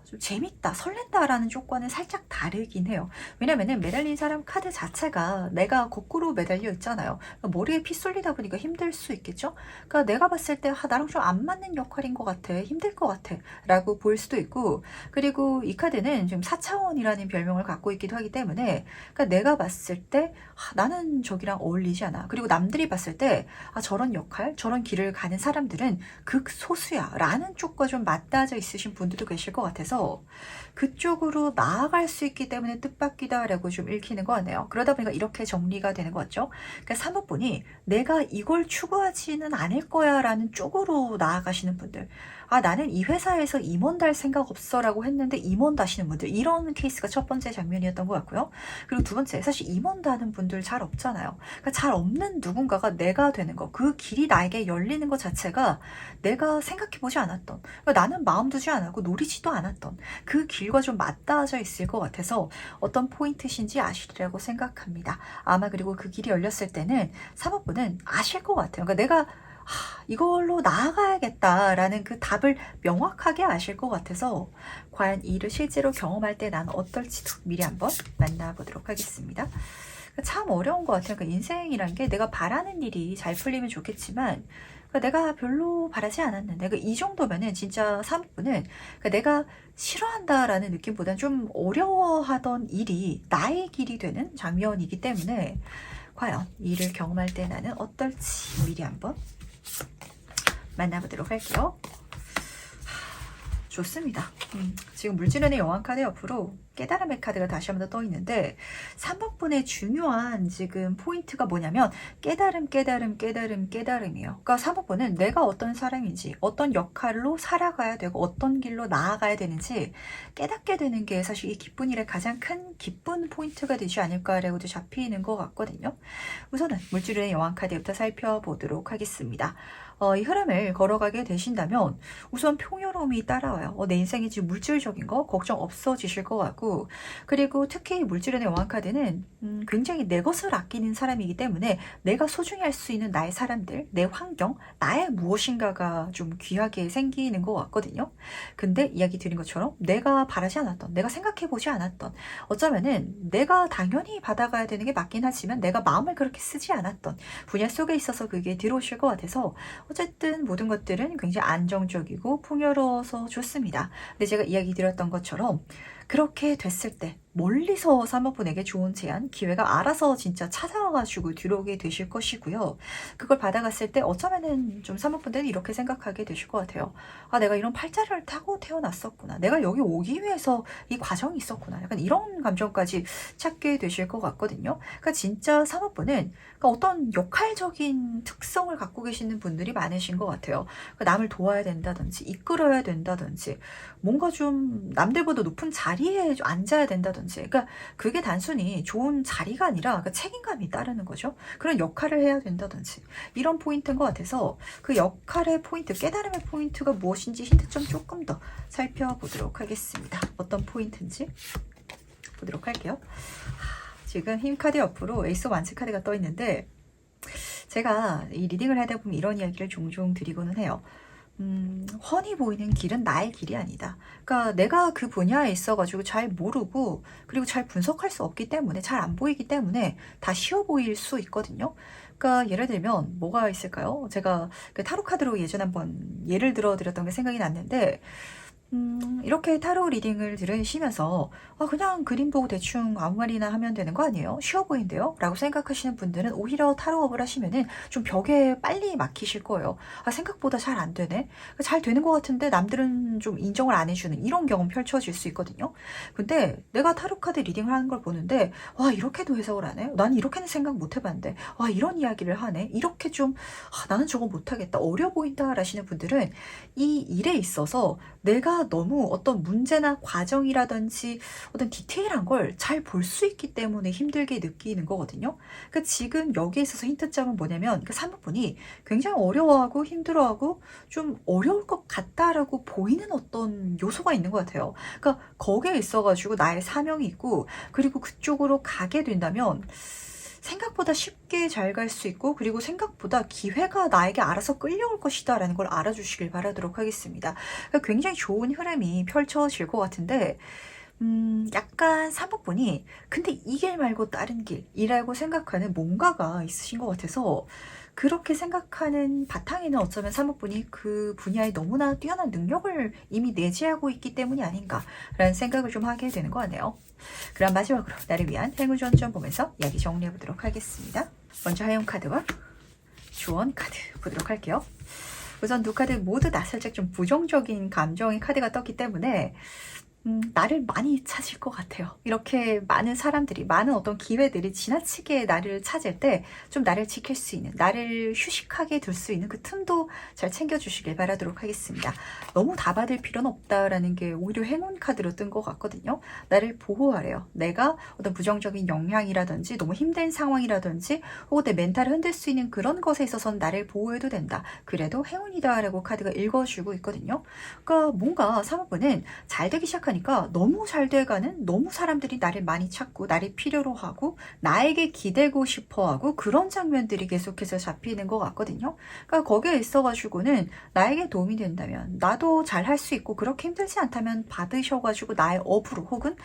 좀 재밌다, 설렌다라는 쪽과는 살짝 다르긴 해요. 왜냐면은 매달린 사람 카드 자체가 내가 거꾸로 매달려 있잖아요. 머리에 피 쏠리다 보니까 힘들 수 있겠죠? 그러니까 내가 봤을 때 나랑 좀 안 맞는 역할인 것 같아, 힘들 것 같아 라고 볼 수도 있고 그리고 이 카드는 지금 4차원이라는 별명을 갖고 있기도 하기 때문에 그러니까 내가 봤을 때 나는 저기랑 어울리지 않아. 그리고 남들이 봤을 때 저런 역할, 저런 길을 가는 사람들은 극소수야 라는 쪽과 좀 맞닿아 있으신 분들도 계실 것 같아서 그쪽으로 나아갈 수 있기 때문에 뜻밖이다 라고 좀 읽히는 것 같네요. 그러다 보니까 이렇게 정리가 되는 것 같죠. 그러니까 3번 분이 내가 이걸 추구하지는 않을 거야 라는 쪽으로 나아가시는 분들, 나는 이 회사에서 임원 달 생각 없어 라고 했는데 임원 다시는 분들, 이런 케이스가 첫 번째 장면이었던 것 같고요. 그리고 두 번째, 사실 임원 다는 분들 잘 없잖아요. 그러니까 잘 없는 누군가가 내가 되는 거, 그 길이 나에게 열리는 것 자체가 내가 생각해보지 않았던, 그러니까 나는 마음 두지 않았고 노리지도 않았던 그 길과 좀 맞닿아져 있을 것 같아서 어떤 포인트신지 아시리라고 생각합니다. 아마 그리고 그 길이 열렸을 때는 3번 분은 아실 것 같아요. 그러니까 내가 이걸로 나아가야겠다라는 그 답을 명확하게 아실 것 같아서 과연 이 일을 실제로 경험할 때 난 어떨지도 미리 한번 만나보도록 하겠습니다. 참 어려운 것 같아요. 그러니까 인생이란 게 내가 바라는 일이 잘 풀리면 좋겠지만 내가 별로 바라지 않았는데 이 정도면은 진짜 3분은 내가 싫어한다라는 느낌보다는 좀 어려워하던 일이 나의 길이 되는 장면이기 때문에 과연 이 일을 경험할 때 나는 어떨지 미리 한번 만나보도록 할게요. 좋습니다. 지금 물질은의 여왕 카드 옆으로 깨달음의 카드가 다시 한번 더 떠 있는데 3번 분의 중요한 지금 포인트가 뭐냐면 깨달음이에요. 그러니까 3번 분은 내가 어떤 사람인지 어떤 역할로 살아가야 되고 어떤 길로 나아가야 되는지 깨닫게 되는 게 사실 이 기쁜 일의 가장 큰 기쁜 포인트가 되지 않을까라고도 잡히는 것 같거든요. 우선은 물질의 여왕 카드부터 살펴보도록 하겠습니다. 이 흐름을 걸어가게 되신다면 우선 풍요로움이 따라와요. 내 인생에 지금 물질적인 거 걱정 없어지실 것 같고 그리고 특히 물질의 여왕 카드는 굉장히 내 것을 아끼는 사람이기 때문에 내가 소중히 할 수 있는 나의 사람들, 내 환경, 나의 무엇인가가 좀 귀하게 생기는 것 같거든요. 근데 이야기 드린 것처럼 내가 바라지 않았던, 내가 생각해보지 않았던 어쩌면은 내가 당연히 받아가야 되는 게 맞긴 하지만 내가 마음을 그렇게 쓰지 않았던 분야 속에 있어서 그게 들어오실 것 같아서 어쨌든 모든 것들은 굉장히 안정적이고 풍요로워서 좋습니다. 근데 제가 이야기 드렸던 것처럼 그렇게 됐을 때 멀리서 사모분에게 좋은 제안, 기회가 알아서 진짜 찾아와가지고 들어오게 되실 것이고요. 그걸 받아갔을 때 어쩌면은 좀 사모분들은 이렇게 생각하게 되실 것 같아요. 아, 내가 이런 팔자를 타고 태어났었구나. 내가 여기 오기 위해서 이 과정이 있었구나. 약간 이런 감정까지 찾게 되실 것 같거든요. 그러니까 진짜 사모분은 그러니까 어떤 역할적인 특성을 갖고 계시는 분들이 많으신 것 같아요. 그러니까 남을 도와야 된다든지, 이끌어야 된다든지, 뭔가 좀 남들보다 높은 자리에 앉아야 된다든지, 그러니까 그게 단순히 좋은 자리가 아니라 그 책임감이 따르는 거죠. 그런 역할을 해야 된다든지 이런 포인트인 것 같아서 그 역할의 포인트, 깨달음의 포인트가 무엇인지 힌트점 조금 더 살펴보도록 하겠습니다. 어떤 포인트인지 보도록 할게요. 지금 힘 카드 옆으로 에이스 오브 완츠 카드가 떠 있는데, 제가 이 리딩을 하다 보면 이런 이야기를 종종 드리고는 해요. 훤히 보이는 길은 나의 길이 아니다. 그러니까 내가 그 분야에 있어가지고 잘 모르고, 그리고 잘 분석할 수 없기 때문에, 잘 안 보이기 때문에 다 쉬워 보일 수 있거든요. 그러니까 예를 들면 뭐가 있을까요? 제가 그 타로 카드로 예전에 한번 예를 들어 드렸던 게 생각이 났는데, 이렇게 타로 리딩을 들으시면서 그냥 그림 보고 대충 아무 말이나 하면 되는 거 아니에요? 쉬워 보이는데요? 라고 생각하시는 분들은 오히려 타로업을 하시면은 좀 벽에 빨리 막히실 거예요. 생각보다 잘 안 되네? 잘 되는 것 같은데 남들은 좀 인정을 안 해주는 이런 경험 펼쳐질 수 있거든요. 근데 내가 타로 카드 리딩을 하는 걸 보는데, 와, 이렇게도 해석을 하네? 난 이렇게는 생각 못 해봤는데, 와, 이런 이야기를 하네? 이렇게 좀, 나는 저거 못하겠다. 어려 보인다. 라시는 분들은 이 일에 있어서 내가 너무 어떤 문제나 과정이라든지 어떤 디테일한 걸 잘 볼 수 있기 때문에 힘들게 느끼는 거거든요. 그러니까 지금 여기에 있어서 힌트점은 뭐냐면, 그 사모분이 굉장히 어려워하고 힘들어하고 좀 어려울 것 같다라고 보이는 어떤 요소가 있는 것 같아요. 그러니까 거기에 있어가지고 나의 사명이 있고, 그리고 그쪽으로 가게 된다면 생각보다 쉽게 잘 갈 수 있고, 그리고 생각보다 기회가 나에게 알아서 끌려올 것이다 라는 걸 알아주시길 바라도록 하겠습니다. 그러니까 굉장히 좋은 흐름이 펼쳐질 것 같은데, 약간 사모분이 근데 이 길 말고 다른 길이라고 생각하는 뭔가가 있으신 것 같아서, 그렇게 생각하는 바탕에는 어쩌면 사모분이 그 분야에 너무나 뛰어난 능력을 이미 내재하고 있기 때문이 아닌가라는 생각을 좀 하게 되는 거 같네요. 그럼 마지막으로 나를 위한 행운 조언 좀 보면서 이야기 정리해 보도록 하겠습니다. 먼저 하용 카드와 조언 카드 보도록 할게요. 우선 두 카드 모두 다 살짝 좀 부정적인 감정의 카드가 떴기 때문에 나를 많이 찾을 것 같아요. 이렇게 많은 사람들이, 많은 어떤 기회들이 지나치게 나를 찾을 때 좀 나를 지킬 수 있는, 나를 휴식하게 둘 수 있는 그 틈도 잘 챙겨주시길 바라도록 하겠습니다. 너무 다 받을 필요는 없다라는 게 오히려 행운 카드로 뜬 것 같거든요. 나를 보호하래요. 내가 어떤 부정적인 영향이라든지 너무 힘든 상황이라든지 혹은 내 멘탈을 흔들 수 있는 그런 것에 있어서는 나를 보호해도 된다. 그래도 행운이다 라고 카드가 읽어주고 있거든요. 그러니까 뭔가 사모분은 잘 되기 시작하니까 너무 잘 돼가는, 너무 사람들이 나를 많이 찾고 나를 필요로 하고 나에게 기대고 싶어하고 그런 장면들이 계속해서 잡히는 것 같거든요. 그러니까 거기에 있어가지고는 나에게 도움이 된다면 나도 잘 할 수 있고, 그렇게 힘들지 않다면 받으셔가지고 나의 업으로 혹은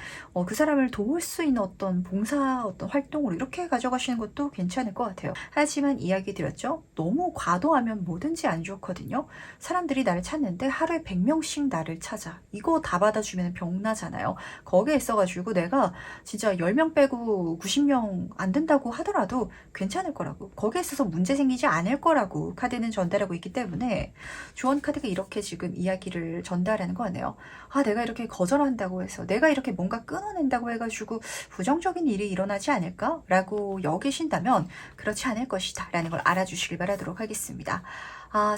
그 사람을 도울 수 있는 어떤 봉사 어떤 활동으로 이렇게 가져가시는 것도 괜찮을 것 같아요. 하지만 이야기 드렸죠? 너무 과도하면 뭐든지 안 좋거든요. 사람들이 나를 찾는데 하루에 100명씩 나를 찾아. 이거 다 받아주면 병나잖아요. 거기에 있어가지고 내가 진짜 10명 빼고 90명 안 된다고 하더라도 괜찮을 거라고, 거기에 있어서 문제 생기지 않을 거라고 카드는 전달하고 있기 때문에 조언 카드가 이렇게 지금 이야기를 전달하는 거 같네요. 내가 이렇게 거절한다고 해서, 내가 이렇게 뭔가 끊어낸다고 해가지고 부정적인 일이 일어나지 않을까? 라고 여기신다면 그렇지 않을 것이다 라는 걸 알아주시길 바라도록 하겠습니다.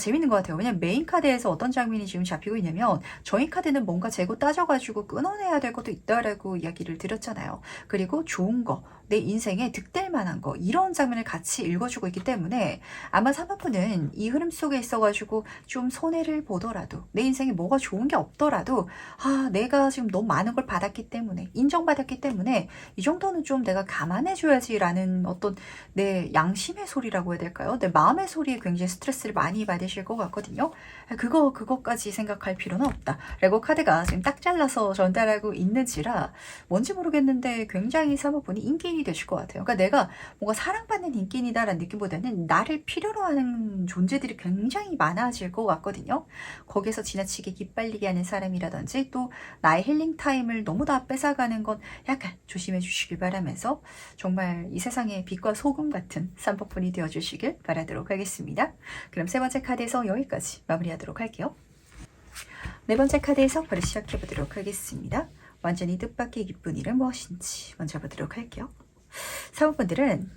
재밌는 것 같아요. 왜냐면 메인 카드에서 어떤 장면이 지금 잡히고 있냐면, 저희 카드는 뭔가 재고 따져가지고 끊어내야 될 것도 있다라고 이야기를 드렸잖아요. 그리고 좋은 거, 내 인생에 득될 만한 거, 이런 장면을 같이 읽어주고 있기 때문에 아마 사모분은 이 흐름 속에 있어가지고 좀 손해를 보더라도, 내 인생에 뭐가 좋은 게 없더라도 내가 지금 너무 많은 걸 받았기 때문에, 인정받았기 때문에 이 정도는 좀 내가 감안해줘야지 라는 어떤 내 양심의 소리라고 해야 될까요? 내 마음의 소리에 굉장히 스트레스를 많이 받으실 것 같거든요. 그것까지 생각할 필요는 없다 라고 카드가 지금 딱 잘라서 전달하고 있는지라 뭔지 모르겠는데 굉장히 사모분이 인기 인기인이 되실 것 같아요. 그러니까 내가 뭔가 사랑받는 인기인이다라는 느낌보다는 나를 필요로 하는 존재들이 굉장히 많아질 것 같거든요. 거기서 지나치게 기빨리게 하는 사람이라든지 또 나의 힐링 타임을 너무 다 뺏어가는 건 약간 조심해 주시길 바라면서 정말 이 세상의 빛과 소금 같은 삼법분이 되어주시길 바라도록 하겠습니다. 그럼 세 번째 카드에서 여기까지 마무리하도록 할게요. 네 번째 카드에서 바로 시작해 보도록 하겠습니다. 완전히 뜻밖의 기쁜 일은 무엇인지 먼저 보도록 할게요. 사모분들은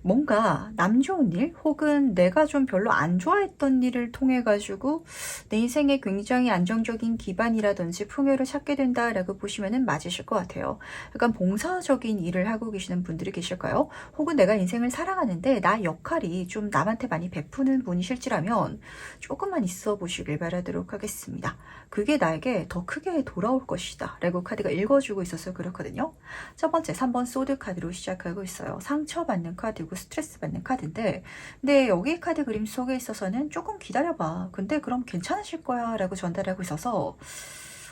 뭔가 남 좋은 일 혹은 내가 좀 별로 안 좋아했던 일을 통해 가지고 내 인생에 굉장히 안정적인 기반이라든지 풍요를 찾게 된다라고 보시면 맞으실 것 같아요. 약간 봉사적인 일을 하고 계시는 분들이 계실까요? 혹은 내가 인생을 살아가는데 나 역할이 좀 남한테 많이 베푸는 분이실지라면 조금만 있어 보시길 바라도록 하겠습니다. 그게 나에게 더 크게 돌아올 것이다 라고 카드가 읽어주고 있어서 그렇거든요. 첫 번째 3번 소드 카드로 시작하고 있어요. 상처받는 카드고 스트레스 받는 카드인데 근데 여기 카드 그림 속에 있어서는 조금 기다려봐. 근데 그럼 괜찮으실 거야 라고 전달하고 있어서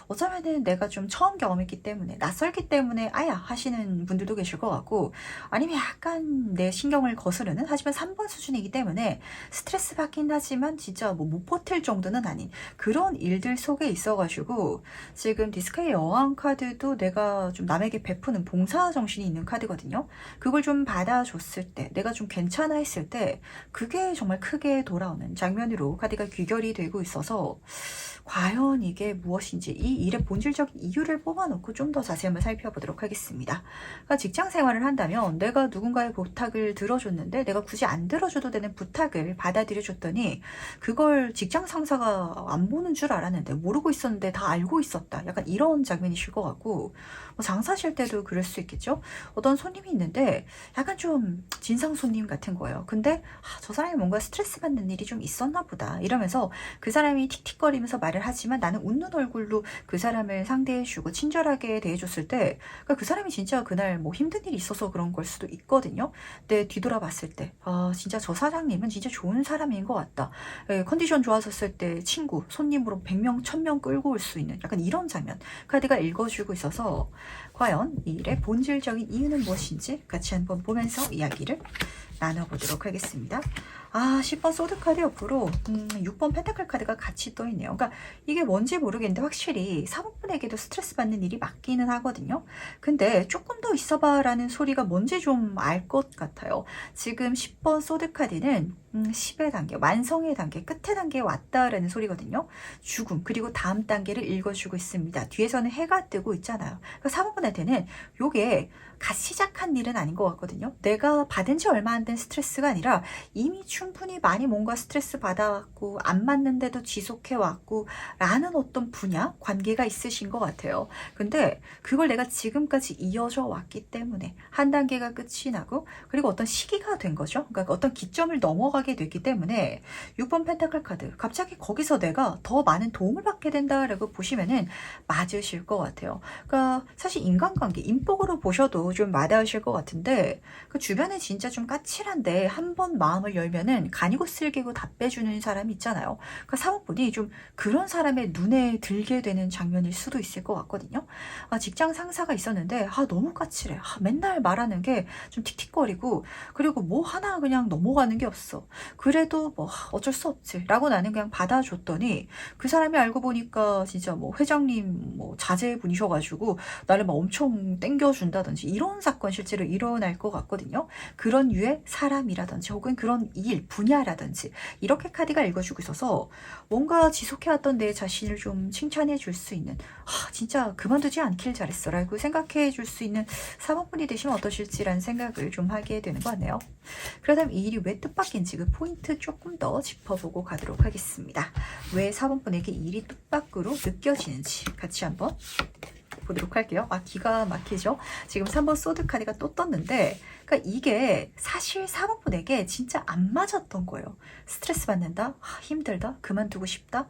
어쩌면은 내가 좀 처음 경험했기 때문에 낯설기 때문에 아야 하시는 분들도 계실 것 같고 아니면 약간 내 신경을 거스르는 하지만 3번 수준이기 때문에 스트레스 받긴 하지만 진짜 뭐 못 버틸 정도는 아닌 그런 일들 속에 있어가지고 지금 디스크의 여왕 카드도 내가 좀 남에게 베푸는 봉사 정신이 있는 카드거든요. 그걸 좀 받아줬을 때 내가 좀 괜찮아 했을 때 그게 정말 크게 돌아오는 장면으로 카드가 귀결이 되고 있어서 과연 이게 무엇인지 이 일의 본질적인 이유를 뽑아놓고 좀 더 자세히 한번 살펴보도록 하겠습니다. 그러니까 직장 생활을 한다면 내가 누군가의 부탁을 들어줬는데 내가 굳이 안 들어줘도 되는 부탁을 받아들여줬더니 그걸 직장 상사가 안 보는 줄 알았는데 모르고 있었는데 다 알고 있었다. 약간 이런 장면이실 것 같고 뭐 장사실 때도 그럴 수 있겠죠. 어떤 손님이 있는데 약간 좀 진상 손님 같은 거예요. 근데 저 사람이 뭔가 스트레스 받는 일이 좀 있었나 보다 이러면서 그 사람이 틱틱거리면서 말을 하지만 나는 웃는 얼굴로 그 사람을 상대해주고 친절하게 대해줬을 때 그 사람이 진짜 그날 뭐 힘든 일이 있어서 그런 걸 수도 있거든요. 근데 뒤돌아봤을 때 진짜 저 사장님은 진짜 좋은 사람인 것 같다. 컨디션 좋았었을 때 친구, 손님으로 100명, 1000명 끌고 올 수 있는 약간 이런 장면 카드가 읽어주고 있어서 과연 이 일의 본질적인 이유는 무엇인지 같이 한번 보면서 이야기를 나눠보도록 하겠습니다. 10번 소드 카드 옆으로 6번 펜타클 카드가 같이 떠있네요. 그러니까 이게 뭔지 모르겠는데 확실히 사모분에게도 스트레스 받는 일이 맞기는 하거든요. 근데 조금 더 있어봐 라는 소리가 뭔지 좀 알 것 같아요. 지금 10번 소드 카드는 10의 단계, 완성의 단계, 끝의 단계에 왔다라는 소리거든요. 죽음, 그리고 다음 단계를 읽어주고 있습니다. 뒤에서는 해가 뜨고 있잖아요. 그러니까 사모분한테는 요게 갓 시작한 일은 아닌 것 같거든요. 내가 받은 지 얼마 안 된 스트레스가 아니라 이미 충분히 많이 뭔가 스트레스 받아왔고 안 맞는데도 지속해왔고 라는 어떤 분야, 관계가 있으신 것 같아요. 근데 그걸 내가 지금까지 이어져 왔기 때문에 한 단계가 끝이 나고 그리고 어떤 시기가 된 거죠. 그러니까 어떤 기점을 넘어가게 됐기 때문에 6번 펜타클 카드 갑자기 거기서 내가 더 많은 도움을 받게 된다라고 보시면은 맞으실 것 같아요. 그러니까 사실 인간관계, 인복으로 보셔도 좀 와닿으실 것 같은데 그 주변에 진짜 좀 까칠한데 한 번 마음을 열면은 간이고 쓸개고 다 빼주는 사람이 있잖아요. 그러니까 사모분이 좀 그런 사람의 눈에 들게 되는 장면일 수도 있을 것 같거든요. 직장 상사가 있었는데 너무 까칠해. 맨날 말하는 게 좀 틱틱거리고 그리고 뭐 하나 그냥 넘어가는 게 없어. 그래도 뭐 어쩔 수 없지 라고 나는 그냥 받아줬더니 그 사람이 알고 보니까 진짜 뭐 회장님 뭐 자제분이셔가지고 나를 막 엄청 땡겨준다든지 이런 사건 실제로 일어날 것 같거든요. 그런 유의 사람이라든지 혹은 그런 일 분야라든지 이렇게 카드가 읽어주고 있어서 뭔가 지속해왔던 내 자신을 좀 칭찬해 줄 수 있는 진짜 그만두지 않길 잘했어 라고 생각해 줄 수 있는 사모분이 되시면 어떠실지라는 생각을 좀 하게 되는 것 같네요. 그러다면 이 일이 왜 뜻밖인지 그 포인트 조금 더 짚어보고 가도록 하겠습니다. 왜 사모분에게 이 일이 뜻밖으로 느껴지는지 같이 한번 보도록 할게요. 기가 막히죠? 지금 3번 소드 카드가 또 떴는데 그러니까 이게 사실 사모분에게 진짜 안 맞았던 거예요. 스트레스 받는다? 힘들다? 그만두고 싶다?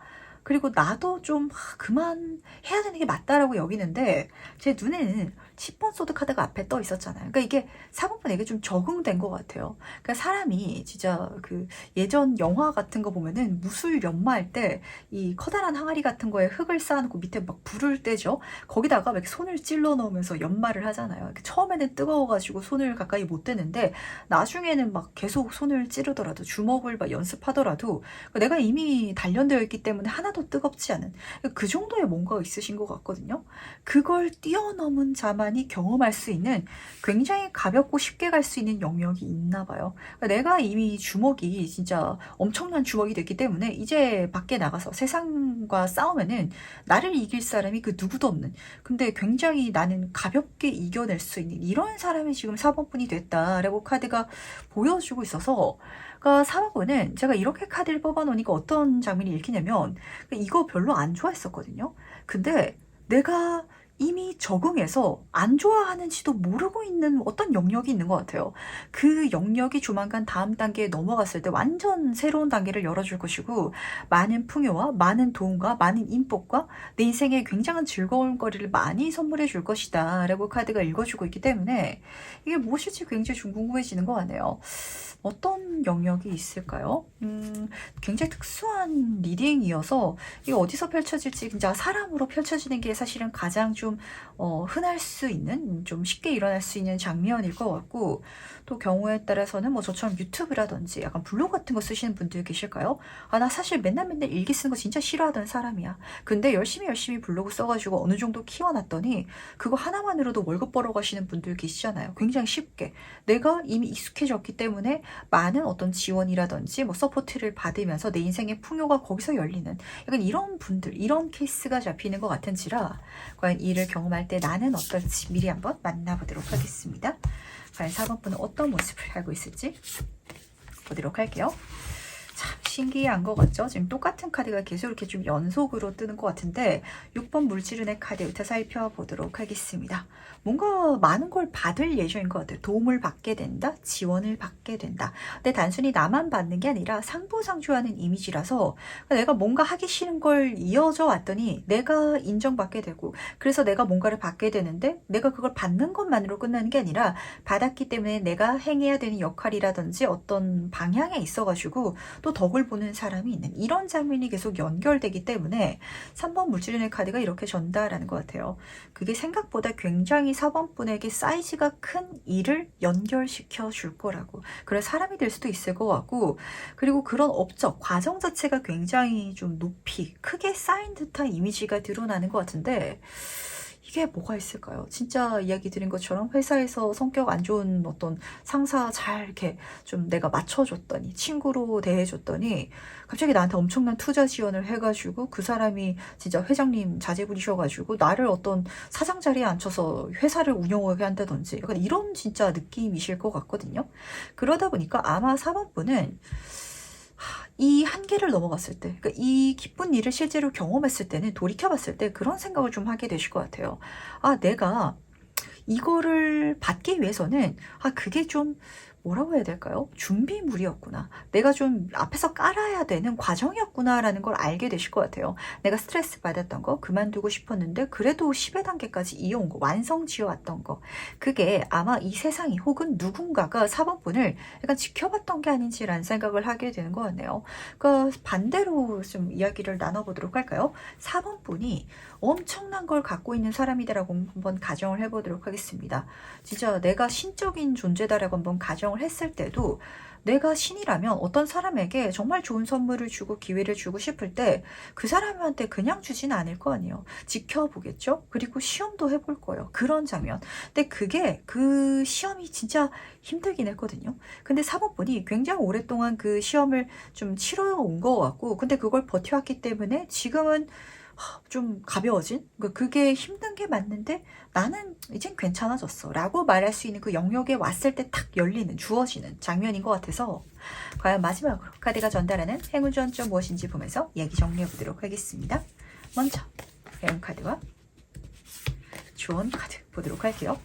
그리고 나도 좀 그만 해야 되는 게 맞다라고 여기는데 제 눈에는 10번 소드 카드가 앞에 떠 있었잖아요. 그러니까 이게 4번분에게 좀 적응된 것 같아요. 그러니까 사람이 진짜 그 예전 영화 같은 거 보면은 무술 연마할 때 이 커다란 항아리 같은 거에 흙을 쌓아놓고 밑에 막 불을 떼죠. 거기다가 막 손을 찔러 넣으면서 연마를 하잖아요. 처음에는 뜨거워가지고 손을 가까이 못 대는데 나중에는 막 계속 손을 찌르더라도 주먹을 막 연습하더라도 내가 이미 단련되어 있기 때문에 하나도 뜨겁지 않은 그 정도의 뭔가가 있으신 것 같거든요. 그걸 뛰어넘은 자만이 경험할 수 있는 굉장히 가볍고 쉽게 갈 수 있는 영역이 있나 봐요. 내가 이미 주먹이 진짜 엄청난 주먹이 됐기 때문에 이제 밖에 나가서 세상과 싸우면은 나를 이길 사람이 그 누구도 없는, 근데 굉장히 나는 가볍게 이겨낼 수 있는 이런 사람이 지금 4번분이 됐다라고 카드가 보여주고 있어서, 그러니까 4번분은 제가 이렇게 카드를 뽑아놓으니까 어떤 장면이 읽히냐면 이거 별로 안 좋아했었거든요. 근데 내가 이미 적응해서 안 좋아하는지도 모르고 있는 어떤 영역이 있는 것 같아요. 그 영역이 조만간 다음 단계에 넘어갔을 때 완전 새로운 단계를 열어줄 것이고, 많은 풍요와 많은 도움과 많은 인복과 내 인생에 굉장한 즐거운 거리를 많이 선물해 줄 것이다 라고 카드가 읽어주고 있기 때문에 이게 무엇일지 굉장히 좀 궁금해지는 것 같네요. 어떤 영역이 있을까요? 굉장히 특수한 리딩이어서 이게 어디서 펼쳐질지, 진짜 사람으로 펼쳐지는 게 사실은 가장 좀 흔할 수 있는, 좀 쉽게 일어날 수 있는 장면일 것 같고, 또 경우에 따라서는 뭐 저처럼 유튜브라든지 약간 블로그 같은 거 쓰시는 분들 계실까요? 아, 나 사실 맨날 일기 쓰는 거 진짜 싫어하던 사람이야. 근데 열심히 블로그 써가지고 어느 정도 키워놨더니 그거 하나만으로도 월급 벌어가시는 분들 계시잖아요. 굉장히 쉽게. 내가 이미 익숙해졌기 때문에 많은 어떤 지원이라든지 뭐 서포트를 받으면서 내 인생의 풍요가 거기서 열리는, 약간 이런 분들, 이런 케이스가 잡히는 것 같은지라 과연 이를 경험할 때 나는 어떨지 미리 한번 만나보도록 하겠습니다. 과연 4번분은 어떤 모습을 알고 있을지 보도록 할게요. 참 신기한 것 같죠? 지금 똑같은 카드가 계속 이렇게 좀 연속으로 뜨는 것 같은데 6번 물지른의 카드부터 살펴보도록 하겠습니다. 뭔가 많은 걸 받을 예정인 것 같아요. 도움을 받게 된다, 지원을 받게 된다. 근데 단순히 나만 받는 게 아니라 상부상조하는 이미지라서 내가 뭔가 하기 싫은 걸 이어져 왔더니 내가 인정받게 되고, 그래서 내가 뭔가를 받게 되는데 내가 그걸 받는 것만으로 끝나는 게 아니라 받았기 때문에 내가 행해야 되는 역할이라든지 어떤 방향에 있어가지고 또 덕을 보는 사람이 있는 이런 장면이 계속 연결되기 때문에 3번 물질인의 카드가 이렇게 전달하는 것 같아요. 그게 생각보다 굉장히 4번분에게 사이즈가 큰 일을 연결시켜 줄 거라고, 그런 사람이 될 수도 있을 것 같고, 그리고 그런 업적 과정 자체가 굉장히 좀 높이 크게 쌓인 듯한 이미지가 드러나는 것 같은데 이게 뭐가 있을까요? 진짜 이야기 드린 것처럼 회사에서 성격 안 좋은 어떤 상사 잘 이렇게 좀 내가 맞춰줬더니, 친구로 대해줬더니 갑자기 나한테 엄청난 투자 지원을 해가지고 그 사람이 진짜 회장님 자제분이셔가지고 나를 어떤 사장 자리에 앉혀서 회사를 운영하게 한다든지 약간 이런 진짜 느낌이실 것 같거든요. 그러다 보니까 아마 4번분은 이 한계를 넘어갔을 때, 그러니까 이 기쁜 일을 실제로 경험했을 때는 돌이켜봤을 때 그런 생각을 좀 하게 되실 것 같아요. 아, 내가 이거를 받기 위해서는 그게 좀 뭐라고 해야 될까요? 준비물이었구나. 내가 좀 앞에서 깔아야 되는 과정이었구나라는 걸 알게 되실 것 같아요. 내가 스트레스 받았던 거, 그만두고 싶었는데 그래도 10의 단계까지 이어온 거, 완성 지어왔던 거, 그게 아마 이 세상이 혹은 누군가가 4번분을 약간 지켜봤던 게 아닌지라는 생각을 하게 되는 것 같네요. 그러니까 반대로 좀 이야기를 나눠보도록 할까요? 4번분이 엄청난 걸 갖고 있는 사람이다라고 한번 가정을 해보도록 하겠습니다. 진짜 내가 신적인 존재다라고 한번 가정을 했을 때도 내가 신이라면 어떤 사람에게 정말 좋은 선물을 주고 기회를 주고 싶을 때 그 사람한테 그냥 주지는 않을 거 아니에요. 지켜보겠죠? 그리고 시험도 해볼 거예요. 그런 장면. 근데 그게 그 시험이 진짜 힘들긴 했거든요. 근데 4번분이 굉장히 오랫동안 그 시험을 좀 치러 온 것 같고, 근데 그걸 버텨왔기 때문에 지금은 좀 가벼워진, 그게 힘든 게 맞는데 나는 이젠 괜찮아졌어 라고 말할 수 있는 그 영역에 왔을 때 탁 열리는, 주어지는 장면인 것 같아서 과연 마지막으로 카드가 전달하는 행운 조언점 무엇인지 보면서 얘기 정리해 보도록 하겠습니다. 먼저 행운 카드와 조언 카드 보도록 할게요.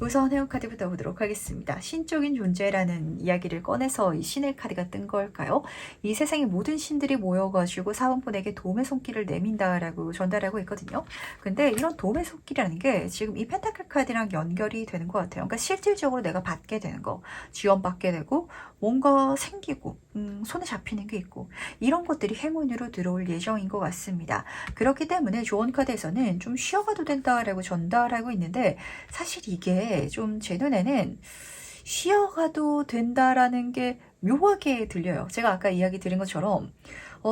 우선 해온 카드부터 보도록 하겠습니다. 신적인 존재라는 이야기를 꺼내서 이 신의 카드가 뜬 걸까요? 이 세상의 모든 신들이 모여가지고 사원분에게 도움의 손길을 내민다라고 전달하고 있거든요. 근데 이런 도움의 손길이라는 게 지금 이 펜타클 카드랑 연결이 되는 것 같아요. 그러니까 실질적으로 내가 받게 되는 거, 지원받게 되고 뭔가 생기고 손에 잡히는 게 있고 이런 것들이 행운으로 들어올 예정인 것 같습니다. 그렇기 때문에 조언 카드에서는 좀 쉬어가도 된다라고 전달하고 있는데 사실 이게 좀 제 눈에는 쉬어가도 된다라는 게 묘하게 들려요. 제가 아까 이야기 드린 것처럼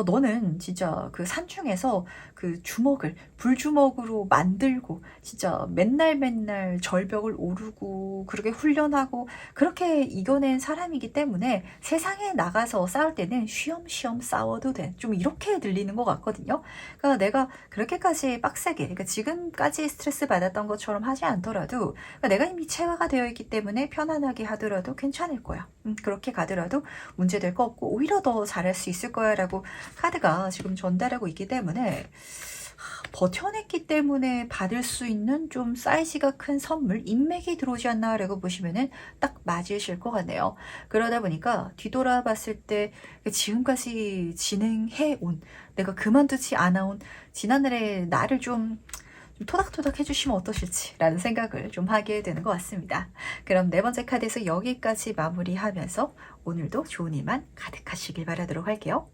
너는 진짜 그 산중에서 그 주먹을 불주먹으로 만들고 진짜 맨날 절벽을 오르고 그렇게 훈련하고 그렇게 이겨낸 사람이기 때문에 세상에 나가서 싸울 때는 쉬엄쉬엄 싸워도 돼. 좀 이렇게 들리는 것 같거든요. 그러니까 내가 그렇게까지 빡세게, 그러니까 지금까지 스트레스 받았던 것처럼 하지 않더라도 그러니까 내가 이미 체화가 되어 있기 때문에 편안하게 하더라도 괜찮을 거야. 그렇게 가더라도 문제될 거 없고 오히려 더 잘할 수 있을 거야 라고 카드가 지금 전달하고 있기 때문에 버텨냈기 때문에 받을 수 있는 좀 사이즈가 큰 선물, 인맥이 들어오지 않나 라고 보시면은 딱 맞으실 것 같네요. 그러다 보니까 뒤돌아봤을 때 지금까지 진행해온, 내가 그만두지 않아온 지난날의 나를 좀 토닥토닥 해주시면 어떠실지라는 생각을 좀 하게 되는 것 같습니다. 그럼 네 번째 카드에서 여기까지 마무리하면서 오늘도 좋은 일만 가득하시길 바라도록 할게요.